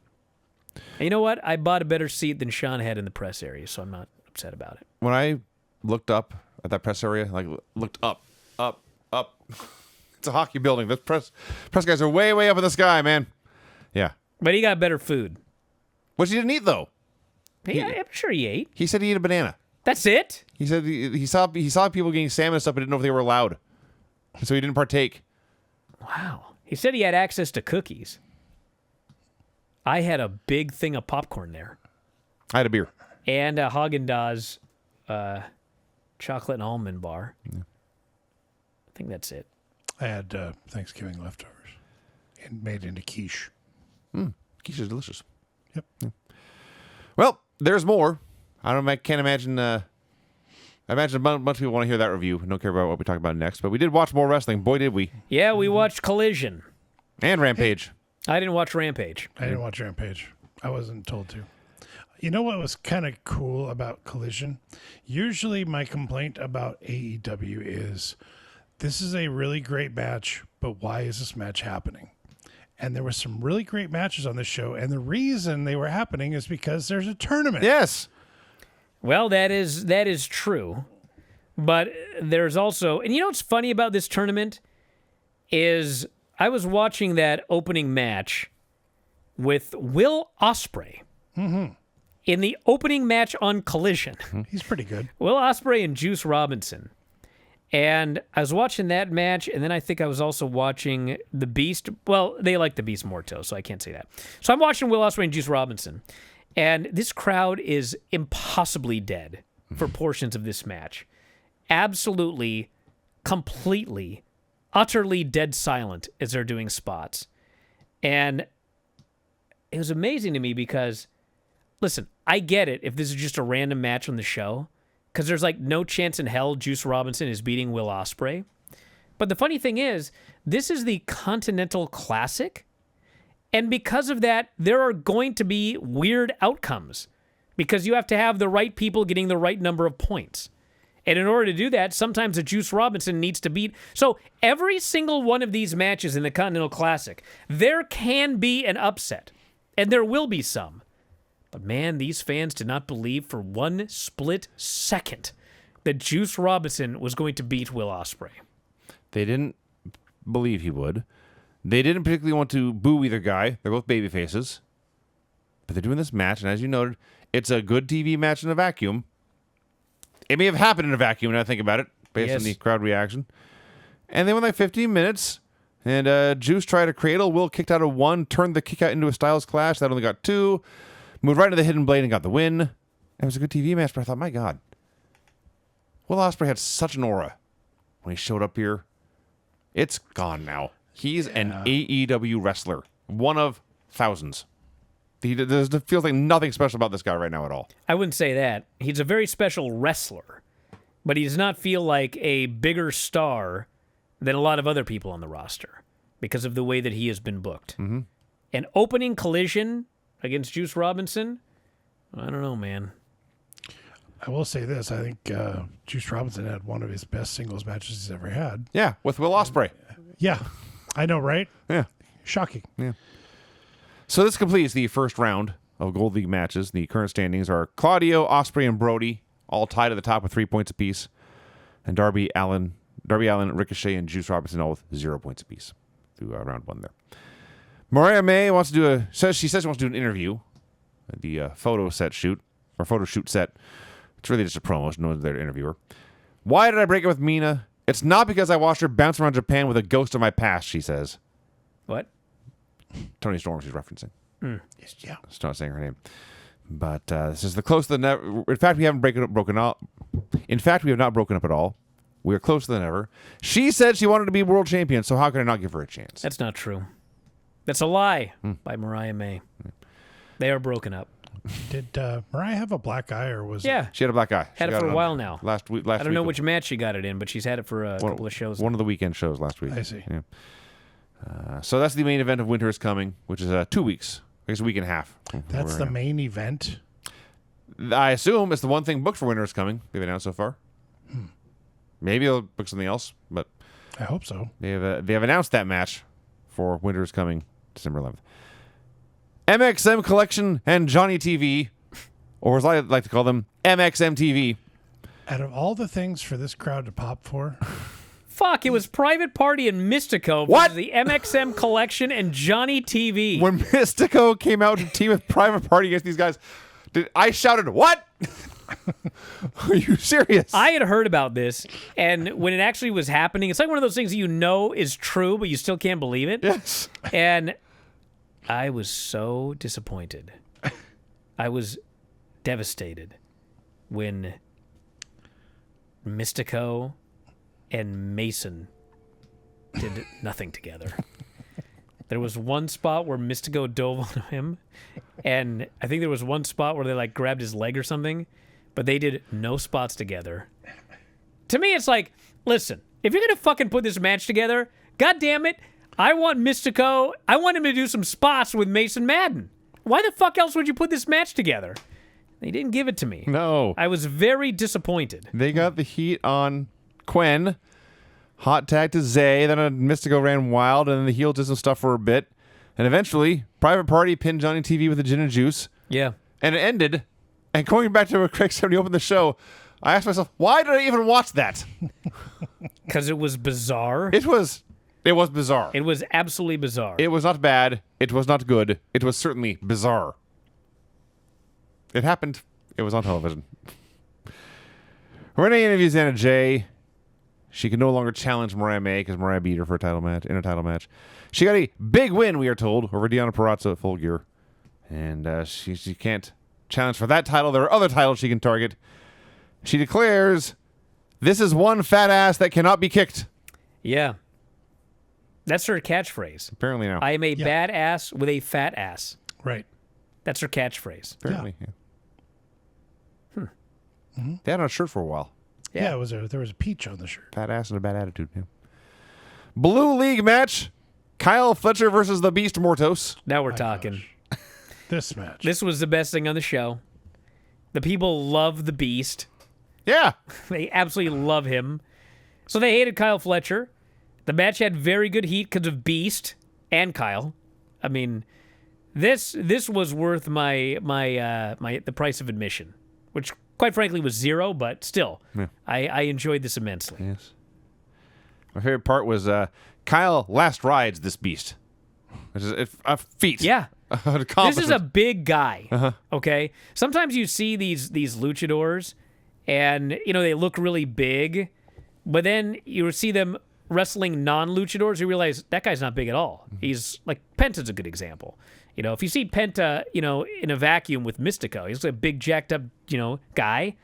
And you know what? I bought a better seat than Sean had in the press area, so I'm not upset about it. When I looked up at that press area, like looked up. It's a hockey building. The press guys are way, way up in the sky, man. Yeah. But he got better food. Which he didn't eat, though. I'm sure he ate. He said he ate a banana. That's it? He said he saw people getting salmon and stuff, but didn't know if they were allowed. So he didn't partake. Wow. He said he had access to cookies. I had a big thing of popcorn there. I had a beer. And a Haagen-Dazs chocolate and almond bar. Yeah. I think that's it. I had Thanksgiving leftovers and made into quiche. Quiche is delicious. Yep. Yeah. Well, there's more. I can't imagine. I imagine a bunch of people want to hear that review and don't care about what we talk about next. But we did watch more wrestling. Boy, did we. Yeah, we watched Collision. And Rampage. I didn't watch Rampage. I didn't watch Rampage. I wasn't told to. You know what was kind of cool about Collision? Usually my complaint about AEW is this is a really great match, but why is this match happening? And there were some really great matches on this show, and the reason they were happening is because there's a tournament. Yes. Well, that is true. But there's also, and you know what's funny about this tournament is I was watching that opening match with Will Ospreay. Mm-hmm. In the opening match on Collision. He's pretty good. Will Ospreay and Juice Robinson. And I was watching that match, and then I think I was also watching The Beast. Well, they like The Beast more, too, so I can't say that. So I'm watching Will Ospreay and Juice Robinson. And this crowd is impossibly dead for portions of this match. Absolutely, completely, utterly dead silent as they're doing spots. And it was amazing to me because, listen, I get it if this is just a random match on the show, because there's like no chance in hell Juice Robinson is beating Will Ospreay. But the funny thing is, this is the Continental Classic, and because of that, there are going to be weird outcomes. because you have to have the right people getting the right number of points. And in order to do that, sometimes a Juice Robinson needs to beat. So every single one of these matches in the Continental Classic, there can be an upset. And there will be some. But man, these fans did not believe for one split second that Juice Robinson was going to beat Will Ospreay. They didn't believe he would. They didn't particularly want to boo either guy. They're both baby faces. But they're doing this match, and as you noted, it's a good TV match in a vacuum. It may have happened in a vacuum, now I think about it, based on the crowd reaction. And they went like 15 minutes, and Juice tried a cradle. Will kicked out of one, turned the kick out into a Styles Clash. That only got two. Moved right into the Hidden Blade and got the win. It was a good TV match, but I thought, my God. Will Ospreay had such an aura when he showed up here. It's gone now. He's an AEW wrestler. One of thousands. There feels like nothing special about this guy right now at all. I wouldn't say that. He's a very special wrestler, but he does not feel like a bigger star than a lot of other people on the roster because of the way that he has been booked. Mm-hmm. An opening Collision against Juice Robinson, I don't know, man. I will say this. I think Juice Robinson had one of his best singles matches he's ever had. Yeah, with Will Ospreay. Yeah, I know, right? Yeah. Shocking. Yeah. So this completes the first round of Gold League matches. The current standings are Claudio, Ospreay, and Brody, all tied at the top with 3 points apiece. And Darby Allin, Ricochet, and Juice Robinson all with 0 points apiece through round one there. Mariah May wants to do she says she wants to do an interview at the photo shoot set. It's really just a promo. No one's there to interview her. Why did I break up with Mina? It's not because I watched her bounce around Japan with a ghost of my past, she says. What? Tony Storm she's referencing. Yeah. It's not saying her name. But this is the closest than ever. In fact, we haven't broken up. In fact, we have not broken up at all. We are closer than ever. She said she wanted to be world champion, so how could I not give her a chance? That's not true. That's a lie by Mariah May. They are broken up. Did Mariah have a black eye, or was Yeah. She had a black eye. Had She it got for a on while now. Last week. I don't know which match she got it in, but she's had it for a couple of shows. One of the weekend shows last week. I see. Yeah. So that's the main event of Winter is Coming, which is 2 weeks. I guess a week and a half. That's the main event? I assume it's the one thing booked for Winter is Coming they've announced so far. Maybe they'll book something else, but I hope so. they have announced that match for Winter is Coming December 11th. MXM Collection and Johnny TV, or as I like to call them, MXMTV. Out of all the things for this crowd to pop for, Fuck, it was Private Party and Mystico versus the MXM Collection and Johnny TV. When Mystico came out to team with Private Party against these guys, I shouted, "What? Are you serious?" I had heard about this, and when it actually was happening, it's like one of those things that you know is true, but you still can't believe it. Yes. And I was so disappointed. I was devastated when Mystico and Mason did nothing together. There was one spot where Mystico dove on him, and I think there was one spot where they like grabbed his leg or something, but they did no spots together. To me, it's like, listen, if you're gonna fucking put this match together, god damn it, I want Mystico, I want him to do some spots with Mason Madden. Why the fuck else would you put this match together? They didn't give it to me. No. I was very disappointed. They got the heat on Quen. Hot tag to Zay. Then Mystico ran wild, and then the heel did some stuff for a bit. And eventually, Private Party pinned Johnny TV with a gin and juice. Yeah. And it ended. And going back to what Craig said when he opened the show, I asked myself, why did I even watch that? Because it was bizarre. It was bizarre. It was absolutely bizarre. It was not bad. It was not good. It was certainly bizarre. It happened. It was on television. Renee interviews Anna Jay. She can no longer challenge Mariah May because Mariah beat her for a title match. She got a big win, we are told, over Deonna Purrazzo at Full Gear. And she can't challenge for that title. There are other titles she can target. She declares, "This is one fat ass that cannot be kicked." Yeah. That's her catchphrase. Apparently now. I am a bad ass with a fat ass. right? That's her catchphrase. Apparently, yeah. They had it on a shirt for a while. Yeah, there was a peach on the shirt. Fat ass and a bad attitude. Yeah. Blue League match. Kyle Fletcher versus the Beast Mortos. Now we're talking. This match. This was the best thing on the show. The people love the Beast. Yeah. They absolutely love him. So they hated Kyle Fletcher. The match had very good heat because of Beast and Kyle. I mean, this was worth the price of admission, which quite frankly was $0, but still, I enjoyed this immensely. Yes. My favorite part was Kyle last rides this Beast, which is a feat. Yeah. This is a big guy. Okay. Sometimes you see these luchadors, and they look really big, but then you see them wrestling non-luchadors. You realize that guy's not big at all. He's like Penta's a good example. If you see Penta, in a vacuum with Mystico, he's a big jacked up, guy,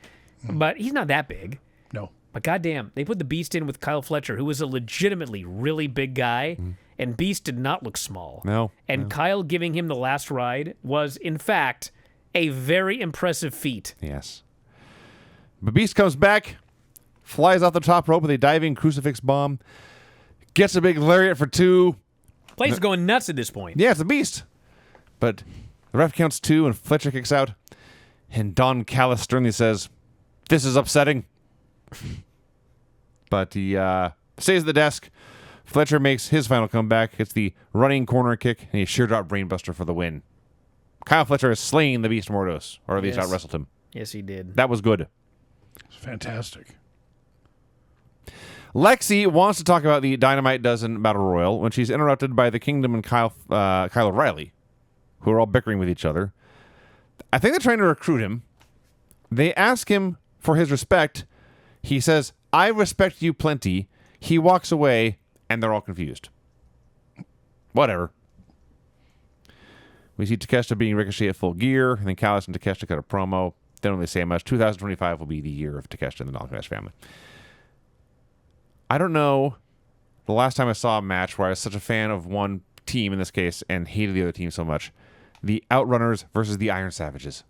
but he's not that big. No. But goddamn, they put the Beast in with Kyle Fletcher, who was a legitimately really big guy. And Beast did not look small. No. And Kyle giving him the last ride was, in fact, a very impressive feat. Yes. But Beast comes back, flies off the top rope with a diving crucifix bomb, gets a big lariat for 2. Place is going nuts at this point. Yeah, it's a Beast. But the ref counts 2 and Fletcher kicks out. And Don Callis sternly says, "This is upsetting." But he stays at the desk. Fletcher makes his final comeback. It's the running corner kick, and he sheer drop brainbuster for the win. Kyle Fletcher has slain the Beast Mordos, or at least out-wrestled him. Yes, he did. That was good. It's fantastic. Lexi wants to talk about the Dynamite Dozen Battle Royal when she's interrupted by the Kingdom and Kyle O'Reilly, who are all bickering with each other. I think they're trying to recruit him. They ask him for his respect. He says, "I respect you plenty." He walks away, and they're all confused. Whatever. We see Takeshita being Ricochet at Full Gear, and then Callis and Takeshita cut a promo. They don't really say much. 2025 will be the year of Takeshita and the Dalton family. I don't know the last time I saw a match where I was such a fan of one team, in this case, and hated the other team so much. The Outrunners versus the Iron Savages.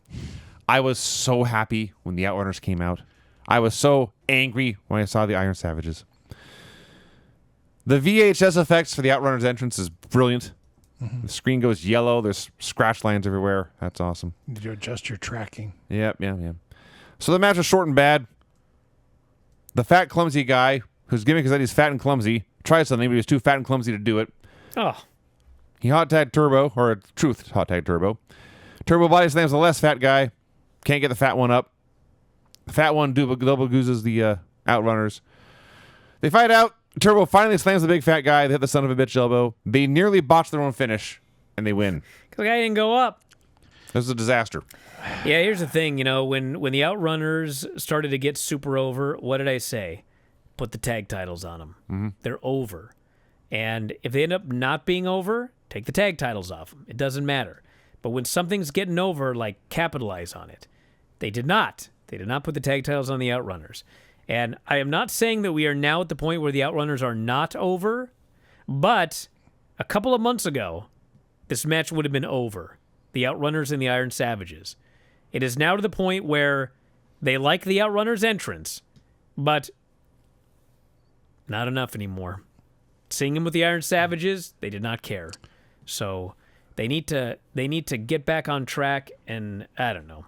I was so happy when the Outrunners came out. I was so angry when I saw the Iron Savages. The VHS effects for the Outrunners entrance is brilliant. The screen goes yellow. There's scratch lines everywhere. That's awesome. Did you adjust your tracking? Yep. So the match was short and bad. The fat, clumsy guy, whose gimmick is that he's fat and clumsy, tried something, but he was too fat and clumsy to do it. Oh. He hot tagged Turbo, or Truth hot tagged Turbo. Turbo body slams the less fat guy. Can't get the fat one up. The fat one double goozes the Outrunners. They fight out. Turbo finally slams the big fat guy. They hit the son of a bitch elbow. They nearly botch their own finish, and they win. Because the guy didn't go up. This is a disaster. Yeah, here's the thing. When the Outrunners started to get super over, what did I say? Put the tag titles on them. Mm-hmm. They're over. And if they end up not being over, take the tag titles off them. It doesn't matter. But when something's getting over, capitalize on it. They did not. They did not put the tag titles on the Outrunners. And I am not saying that we are now at the point where the Outrunners are not over, but a couple of months ago, this match would have been over. The Outrunners and the Iron Savages. It is now to the point where they like the Outrunners entrance, but not enough anymore. Seeing him with the Iron Savages, they did not care. So they need to get back on track, and I don't know.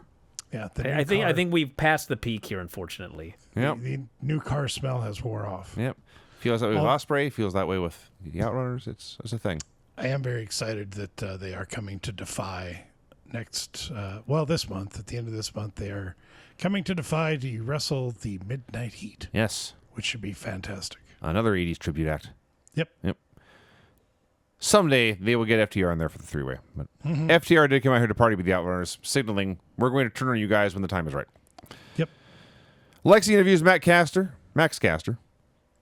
Yeah, I think we've passed the peak here, unfortunately. Yep. The new car smell has wore off. Yep. Feels that way with Ospreay. Feels that way with the Outrunners. It's a thing. I am very excited that they are coming to Defy next. This month. At the end of this month, they are coming to Defy to wrestle the Midnight Heat. Yes. Which should be fantastic. Another 80s tribute act. Yep. Someday they will get FTR in there for the three-way. But FTR did come out here to party with the Outrunners, signaling, we're going to turn on you guys when the time is right. Yep. Lexi interviews Max Caster.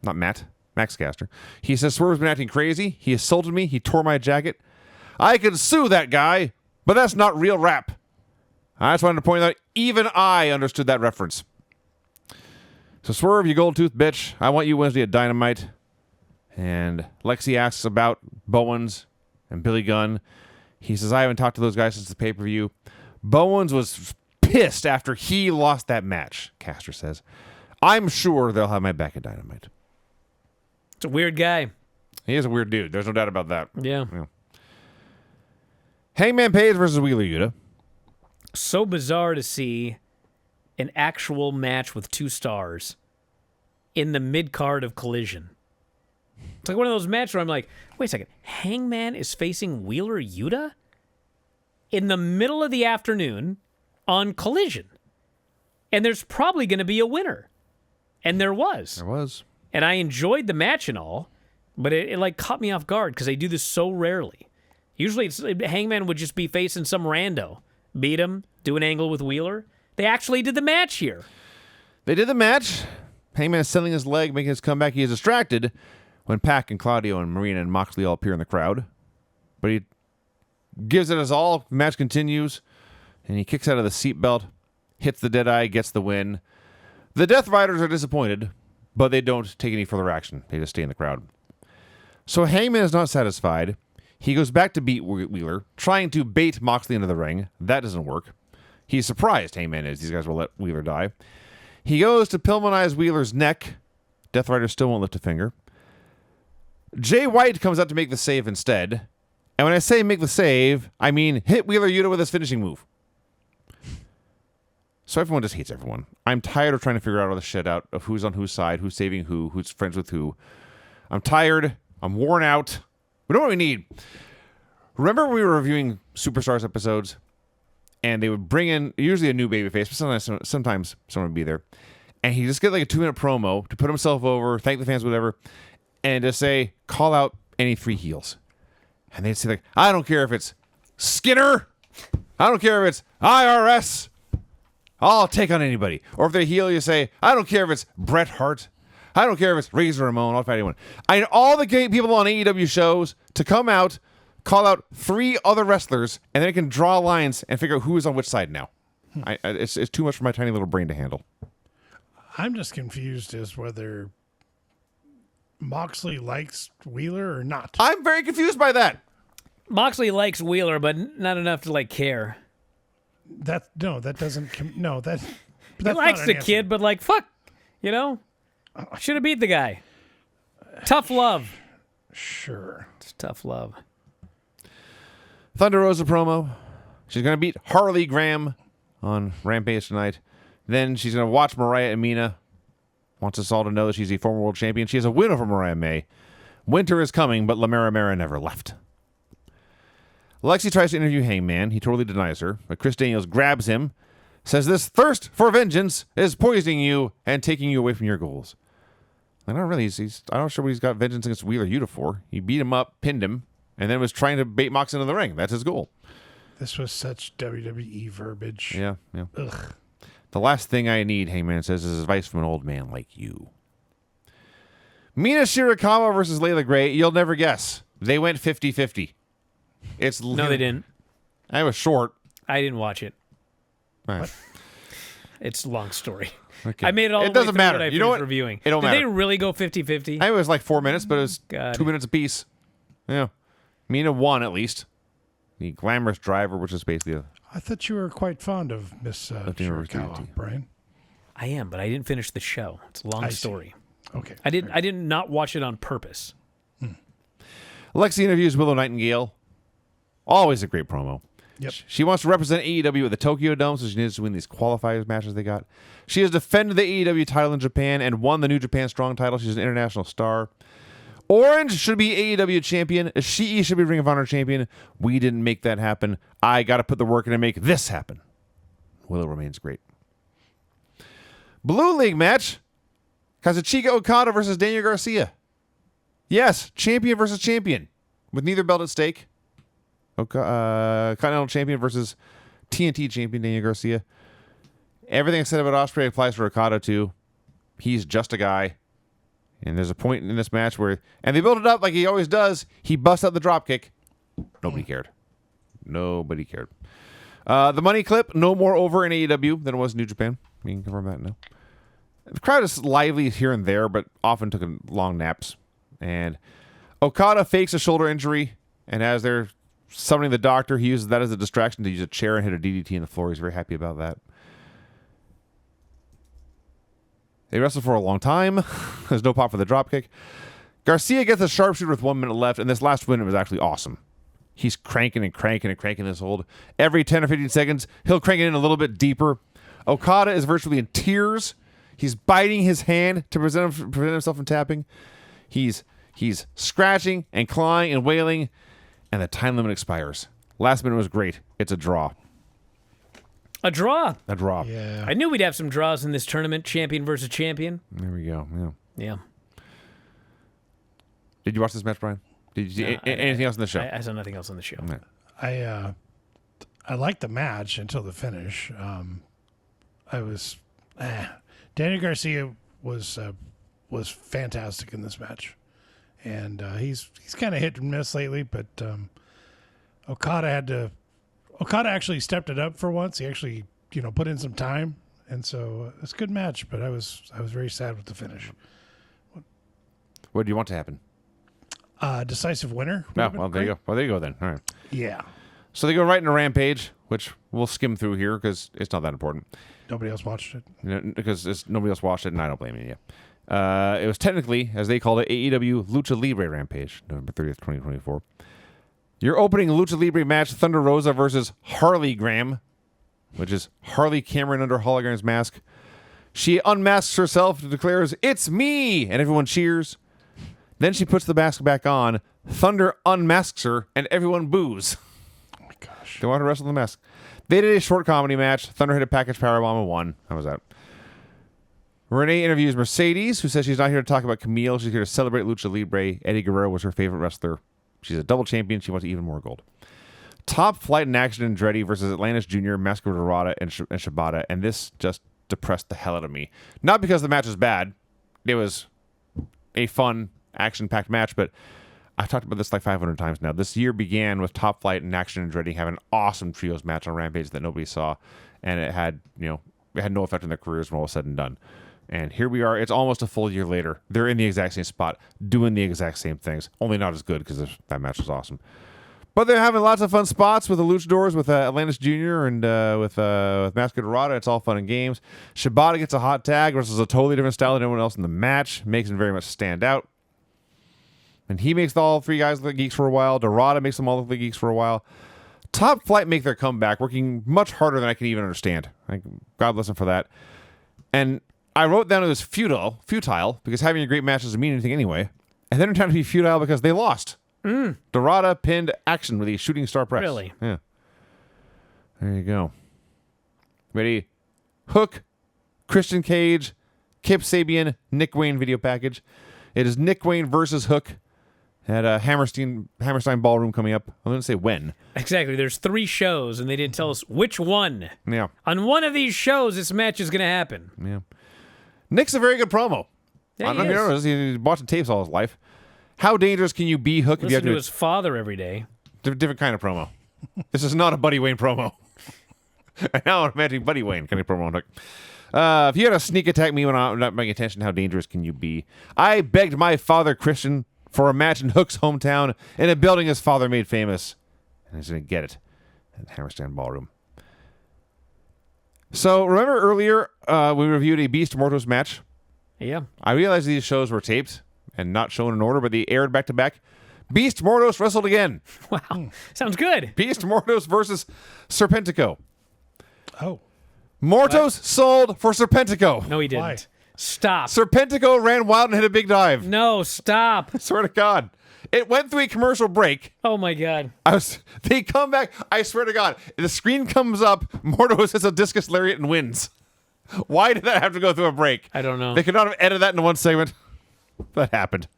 Not Matt. Max Caster. He says Swerve's been acting crazy. He assaulted me. He tore my jacket. I could sue that guy, but that's not real rap. I just wanted to point out, even I understood that reference. So Swerve, you gold-toothed bitch. I want you Wednesday at Dynamite. And Lexi asks about Bowens and Billy Gunn. He says, I haven't talked to those guys since the pay-per-view. Bowens was pissed after he lost that match, Caster says. I'm sure they'll have my back at Dynamite. It's a weird guy. He is a weird dude. There's no doubt about that. Yeah. Hangman Page versus Wheeler Yuta. So bizarre to see an actual match with 2 stars in the mid-card of Collision. It's like one of those matches where I'm like, wait a second, Hangman is facing Wheeler Yuta in the middle of the afternoon on Collision. And there's probably going to be a winner. And there was. There was. And I enjoyed the match and all, but it like caught me off guard because they do this so rarely. Usually Hangman would just be facing some rando, beat him, do an angle with Wheeler. They actually did the match here. They did the match. Hangman is selling his leg, making his comeback. He is distracted when Pac and Claudio and Marina and Moxley all appear in the crowd. But he gives it his all. The match continues, and he kicks out of the seatbelt, hits the Deadeye, gets the win. The Death Riders are disappointed, but they don't take any further action. They just stay in the crowd. So Hangman is not satisfied. He goes back to beat Wheeler, trying to bait Moxley into the ring. That doesn't work. He's surprised, Hangman is. These guys will let Wheeler die. He goes to Pillmanize Wheeler's neck. Death Rider still won't lift a finger. Jay White comes out to make the save instead. And when I say make the save, I mean hit Wheeler Yuta with his finishing move. So everyone just hates everyone. I'm tired of trying to figure out all this shit out of who's on whose side, who's saving who, who's friends with who. I'm tired. I'm worn out. We know what we need. Remember when we were reviewing Superstars episodes? And they would bring in usually a new babyface, but sometimes someone would be there. And he'd just get like a 2-minute promo to put himself over, thank the fans, whatever, and just say, call out any 3 heels. And they'd say, like, I don't care if it's Skinner. I don't care if it's IRS. I'll take on anybody. Or if they heel, you say, I don't care if it's Bret Hart. I don't care if it's Razor Ramon. I'll fight anyone. I need all the people on AEW shows to come out, call out 3 other wrestlers, and then I can draw lines and figure out who is on which side now. It's too much for my tiny little brain to handle. I'm just confused as whether Moxley likes Wheeler or not. I'm very confused by that. Moxley likes Wheeler, but not enough to like care. That doesn't. That's He likes the kid, but like, fuck, you know? Should have beat the guy. Tough love. Sure. It's tough love. Thunder Rosa promo. She's going to beat Harley Graham on Rampage tonight. Then she's going to watch Mariah and Mina. Wants us all to know that she's a former world champion. She has a win over Mariah May. Winter is coming, but La Mera never left. Lexi tries to interview Hangman. He totally denies her. But Chris Daniels grabs him, says this thirst for vengeance is poisoning you and taking you away from your goals. And not really. I'm not sure what he's got vengeance against Wheeler Yuta for. He beat him up, pinned him, and then was trying to bait Mox into the ring. That's his goal. This was such WWE verbiage. Yeah. Ugh. The last thing I need, Hangman says, is advice from an old man like you. Mina Shirakawa versus Layla Gray. You'll never guess. They went 50-50. No, they didn't. I was short. I didn't watch it. Right. It's a long story. Okay. I made it all It the way doesn't through matter. when I You know finished what? reviewing. It don't Did matter. they really go 50-50? It was like 4 minutes, but it was God. 2 minutes apiece. Yeah. Mina won, at least. The glamorous driver, which is basically a... I thought you were quite fond of Miss Shirakawa, Brian. I am, but I didn't finish the show. It's a long I see. story. Okay. I did not watch it on purpose. Lexi interviews Willow Nightingale. Always a great promo. Yep. She wants to represent AEW at the Tokyo Dome, so she needs to win these qualifiers matches they got. She has defended the AEW title in Japan and won the New Japan Strong title. She's an international star. Orange should be AEW champion. Ishii should be Ring of Honor champion. We didn't make that happen. I got to put the work in to make this happen. Willow remains great. Blue League match. Kazuchika Okada versus Daniel Garcia. Yes, champion versus champion. With neither belt at stake. Continental champion versus TNT champion Daniel Garcia. Everything I said about Ospreay applies for Okada too. He's just a guy. And there's a point in this match where, and they build it up like he always does. He busts out the dropkick. Nobody cared. Nobody cared. The money clip, no more over in AEW than it was in New Japan. We can confirm that now. The crowd is lively here and there, but often took long naps. And Okada fakes a shoulder injury, and as they're summoning the doctor, he uses that as a distraction to use a chair and hit a DDT in the floor. He's very happy about that. They wrestled for a long time. There's no pop for the dropkick. Garcia gets a sharpshooter with 1 minute left, and this last win was actually awesome. He's cranking and cranking and cranking this hold. Every 10 or 15 seconds, he'll crank it in a little bit deeper. Okada is virtually in tears. He's biting his hand to prevent himself from tapping. He's scratching and clawing and wailing, and the time limit expires. Last minute was great. It's a draw. A draw. A draw. Yeah. I knew we'd have some draws in this tournament, champion versus champion. There we go. Yeah. Yeah. Did you watch this match, Brian? Did you see anything else in the show? I saw nothing else on the show. No. I liked the match until the finish. Daniel Garcia was fantastic in this match, and he's kind of hit and miss lately. But Okada actually stepped it up for once. He actually put in some time, and so it's a good match. But I was very sad with the finish. What do you want to happen? Decisive winner. No, well, there you go. Well, there you go then. All right. Yeah. So they go right into Rampage, which we'll skim through here because it's not that important. Nobody else watched it. Because nobody else watched it, and I don't blame you. Yeah. It was technically, as they called it, AEW Lucha Libre Rampage, November 30th, 2024. Your opening Lucha Libre match, Thunder Rosa versus Harley Graham, which is Harley Cameron under Hologram's mask. She unmasks herself and declares, "It's me!" and everyone cheers. Then she puts the mask back on. Thunder unmasks her, and everyone boos. Oh my gosh. They want to wrestle the mask. They did a short comedy match. Thunder hit a package powerbomb and won. How was that? Renee interviews Mercedes, who says she's not here to talk about Camille. She's here to celebrate Lucha Libre. Eddie Guerrero was her favorite wrestler. She's a double champion. She wants even more gold. Top Flight in Action Andretti versus Atlantis Jr., Massacre Dorada, and Shibata. And this just depressed the hell out of me. Not because the match was bad. It was a fun, action-packed match, but I've talked about this like 500 times now. This year began with Top Flight and Action Andretti having an awesome trios match on Rampage that nobody saw, and it had no effect on their careers when all was said and done. And here we are. It's almost a full year later. They're in the exact same spot, doing the exact same things, only not as good because that match was awesome. But they're having lots of fun spots with the Luchadors, with Atlantis Jr. and with Massacre Dorada. It's all fun and games. Shibata gets a hot tag versus a totally different style than anyone else in the match. Makes him very much stand out. And he makes all three guys look like geeks for a while. Dorada makes them all look like geeks for a while. Top Flight make their comeback, working much harder than I can even understand. God bless them for that. And I wrote down it was futile, because having a great match doesn't mean anything anyway. And then it turned out to be futile because they lost. Dorada pinned Action with a shooting star press. Really? Yeah. There you go. Ready? Hook, Christian Cage, Kip Sabian, Nick Wayne video package. It is Nick Wayne versus Hook at Hammerstein Ballroom coming up. I didn't say when. Exactly. There's 3 shows, and they didn't tell us which one. Yeah. On one of these shows, this match is going to happen. Yeah. Nick's a very good promo. Yeah, I don't know if you know, he's watching tapes all his life. How dangerous can you be, Hook, if you have Listen to his father every day. different kind of promo? This is not a Buddy Wayne promo. Now I'm imagining Buddy Wayne kind of promo on Hook. If you had a sneak attack me when I'm not paying attention, how dangerous can you be? I begged my father, Christian, for a match in Hook's hometown in a building his father made famous. And he's going to get it at the Hammerstein Ballroom. So, remember earlier we reviewed a Beast Mortos match? Yeah. I realized these shows were taped and not shown in order, but they aired back-to-back. Beast Mortos wrestled again. Wow. Sounds good. Beast Mortos versus Serpentico. Oh. Mortos sold for Serpentico. No, he didn't. Why? Stop. Serpentico ran wild and hit a big dive. No, stop. Swear to God. It went through a commercial break. Oh, my God. They come back. I swear to God. The screen comes up. Mortos hits a discus lariat and wins. Why did that have to go through a break? I don't know. They could not have edited that into one segment. That happened.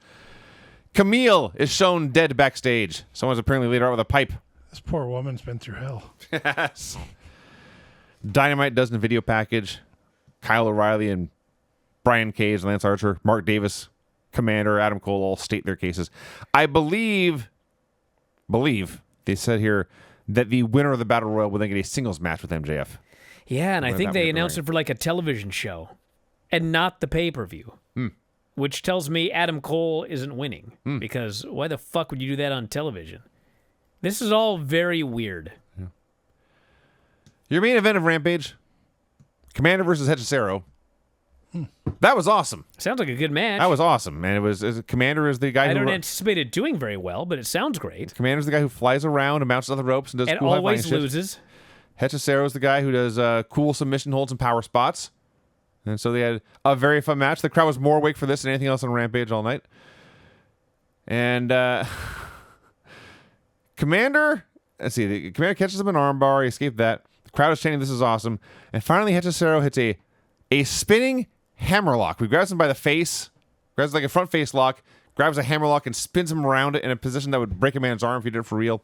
Camille is shown dead backstage. Someone's apparently laid her out with a pipe. This poor woman's been through hell. Yes. Dynamite does in a video package. Kyle O'Reilly and Brian Cage, Lance Archer, Mark Davis, Commander, Adam Cole all state their cases. I believe they said here that the winner of the Battle Royal will then get a singles match with MJF. Yeah, and I think that they would be announced right. it for like a television show and not the pay-per-view, which tells me Adam Cole isn't winning because why the fuck would you do that on television? This is all very weird. Your main event of Rampage, Commander versus Hechicero. That was awesome. Sounds like a good match. That was awesome, man. Commander is the guy I who... don't anticipate it doing very well, but it sounds great. Commander's the guy who flies around and bounces on the ropes and does And cool high-flying always shit. loses. Hechisero's the guy who does cool submission holds and power spots. And so they had a very fun match. The crowd was more awake for this than anything else on Rampage all night. And Commander, let's see, the Commander catches him an armbar. He escaped that. The crowd is chanting, "This is awesome." And finally, Hechicero hits a spinning hammerlock. He grabs him by the face, grabs like a front face lock, grabs a hammerlock and spins him around it in a position that would break a man's arm if he did it for real.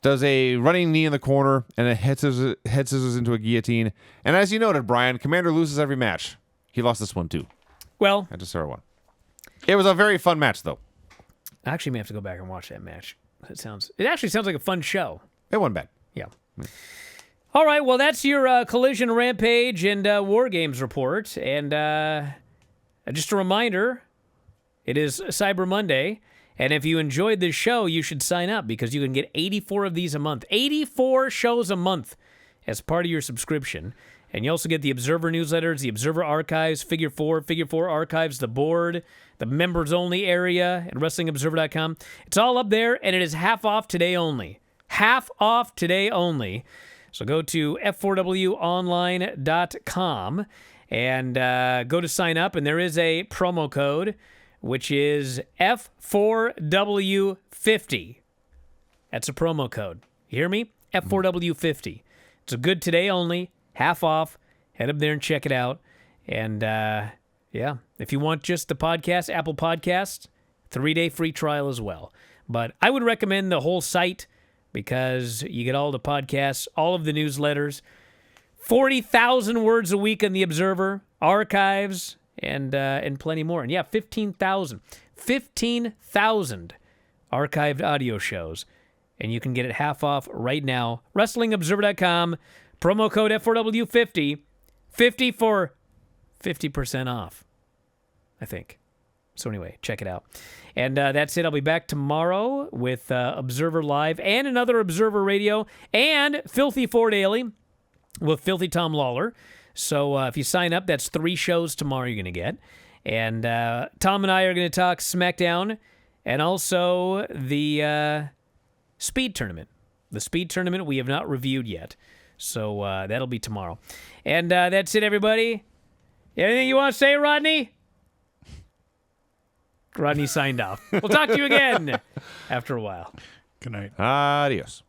Does a running knee in the corner and a head scissors into a guillotine. And as you noted, Brian, Commander loses every match. He lost this one too. Well, Hechicero won. It was a very fun match, though. I actually may have to go back and watch that match. It actually sounds like a fun show. It wasn't bad. Yeah. All right, well, that's your Collision, Rampage, and War Games report. And just a reminder, it is Cyber Monday. And if you enjoyed this show, you should sign up because you can get 84 of these a month. 84 shows a month as part of your subscription. And you also get the Observer newsletters, the Observer archives, Figure 4 archives, the board, the members-only area at WrestlingObserver.com. It's all up there, and it is half off today only. Half off today only. So go to f4wonline.com and go to sign up, and there is a promo code, which is F4W50. That's a promo code. You hear me? F4W50. It's a good today only, half off. Head up there and check it out. And yeah, if you want just the podcast, Apple Podcasts, 3-day free trial as well. But I would recommend the whole site because you get all the podcasts, all of the newsletters, 40,000 words a week on the Observer, archives, and plenty more. And yeah, 15,000 archived audio shows. And you can get it half off right now. WrestlingObserver.com, promo code F4W50, 50 for 50% off, I think. So anyway, check it out. And that's it. I'll be back tomorrow with Observer Live and another Observer Radio and Filthy 4 Daily with Filthy Tom Lawler. So if you sign up, that's 3 shows tomorrow you're going to get. And Tom and I are going to talk SmackDown and also the Speed Tournament. The Speed Tournament we have not reviewed yet. So that'll be tomorrow. And that's it, everybody. Anything you want to say, Rodney? Rodney signed off. We'll talk to you again after a while. Good night. Adios.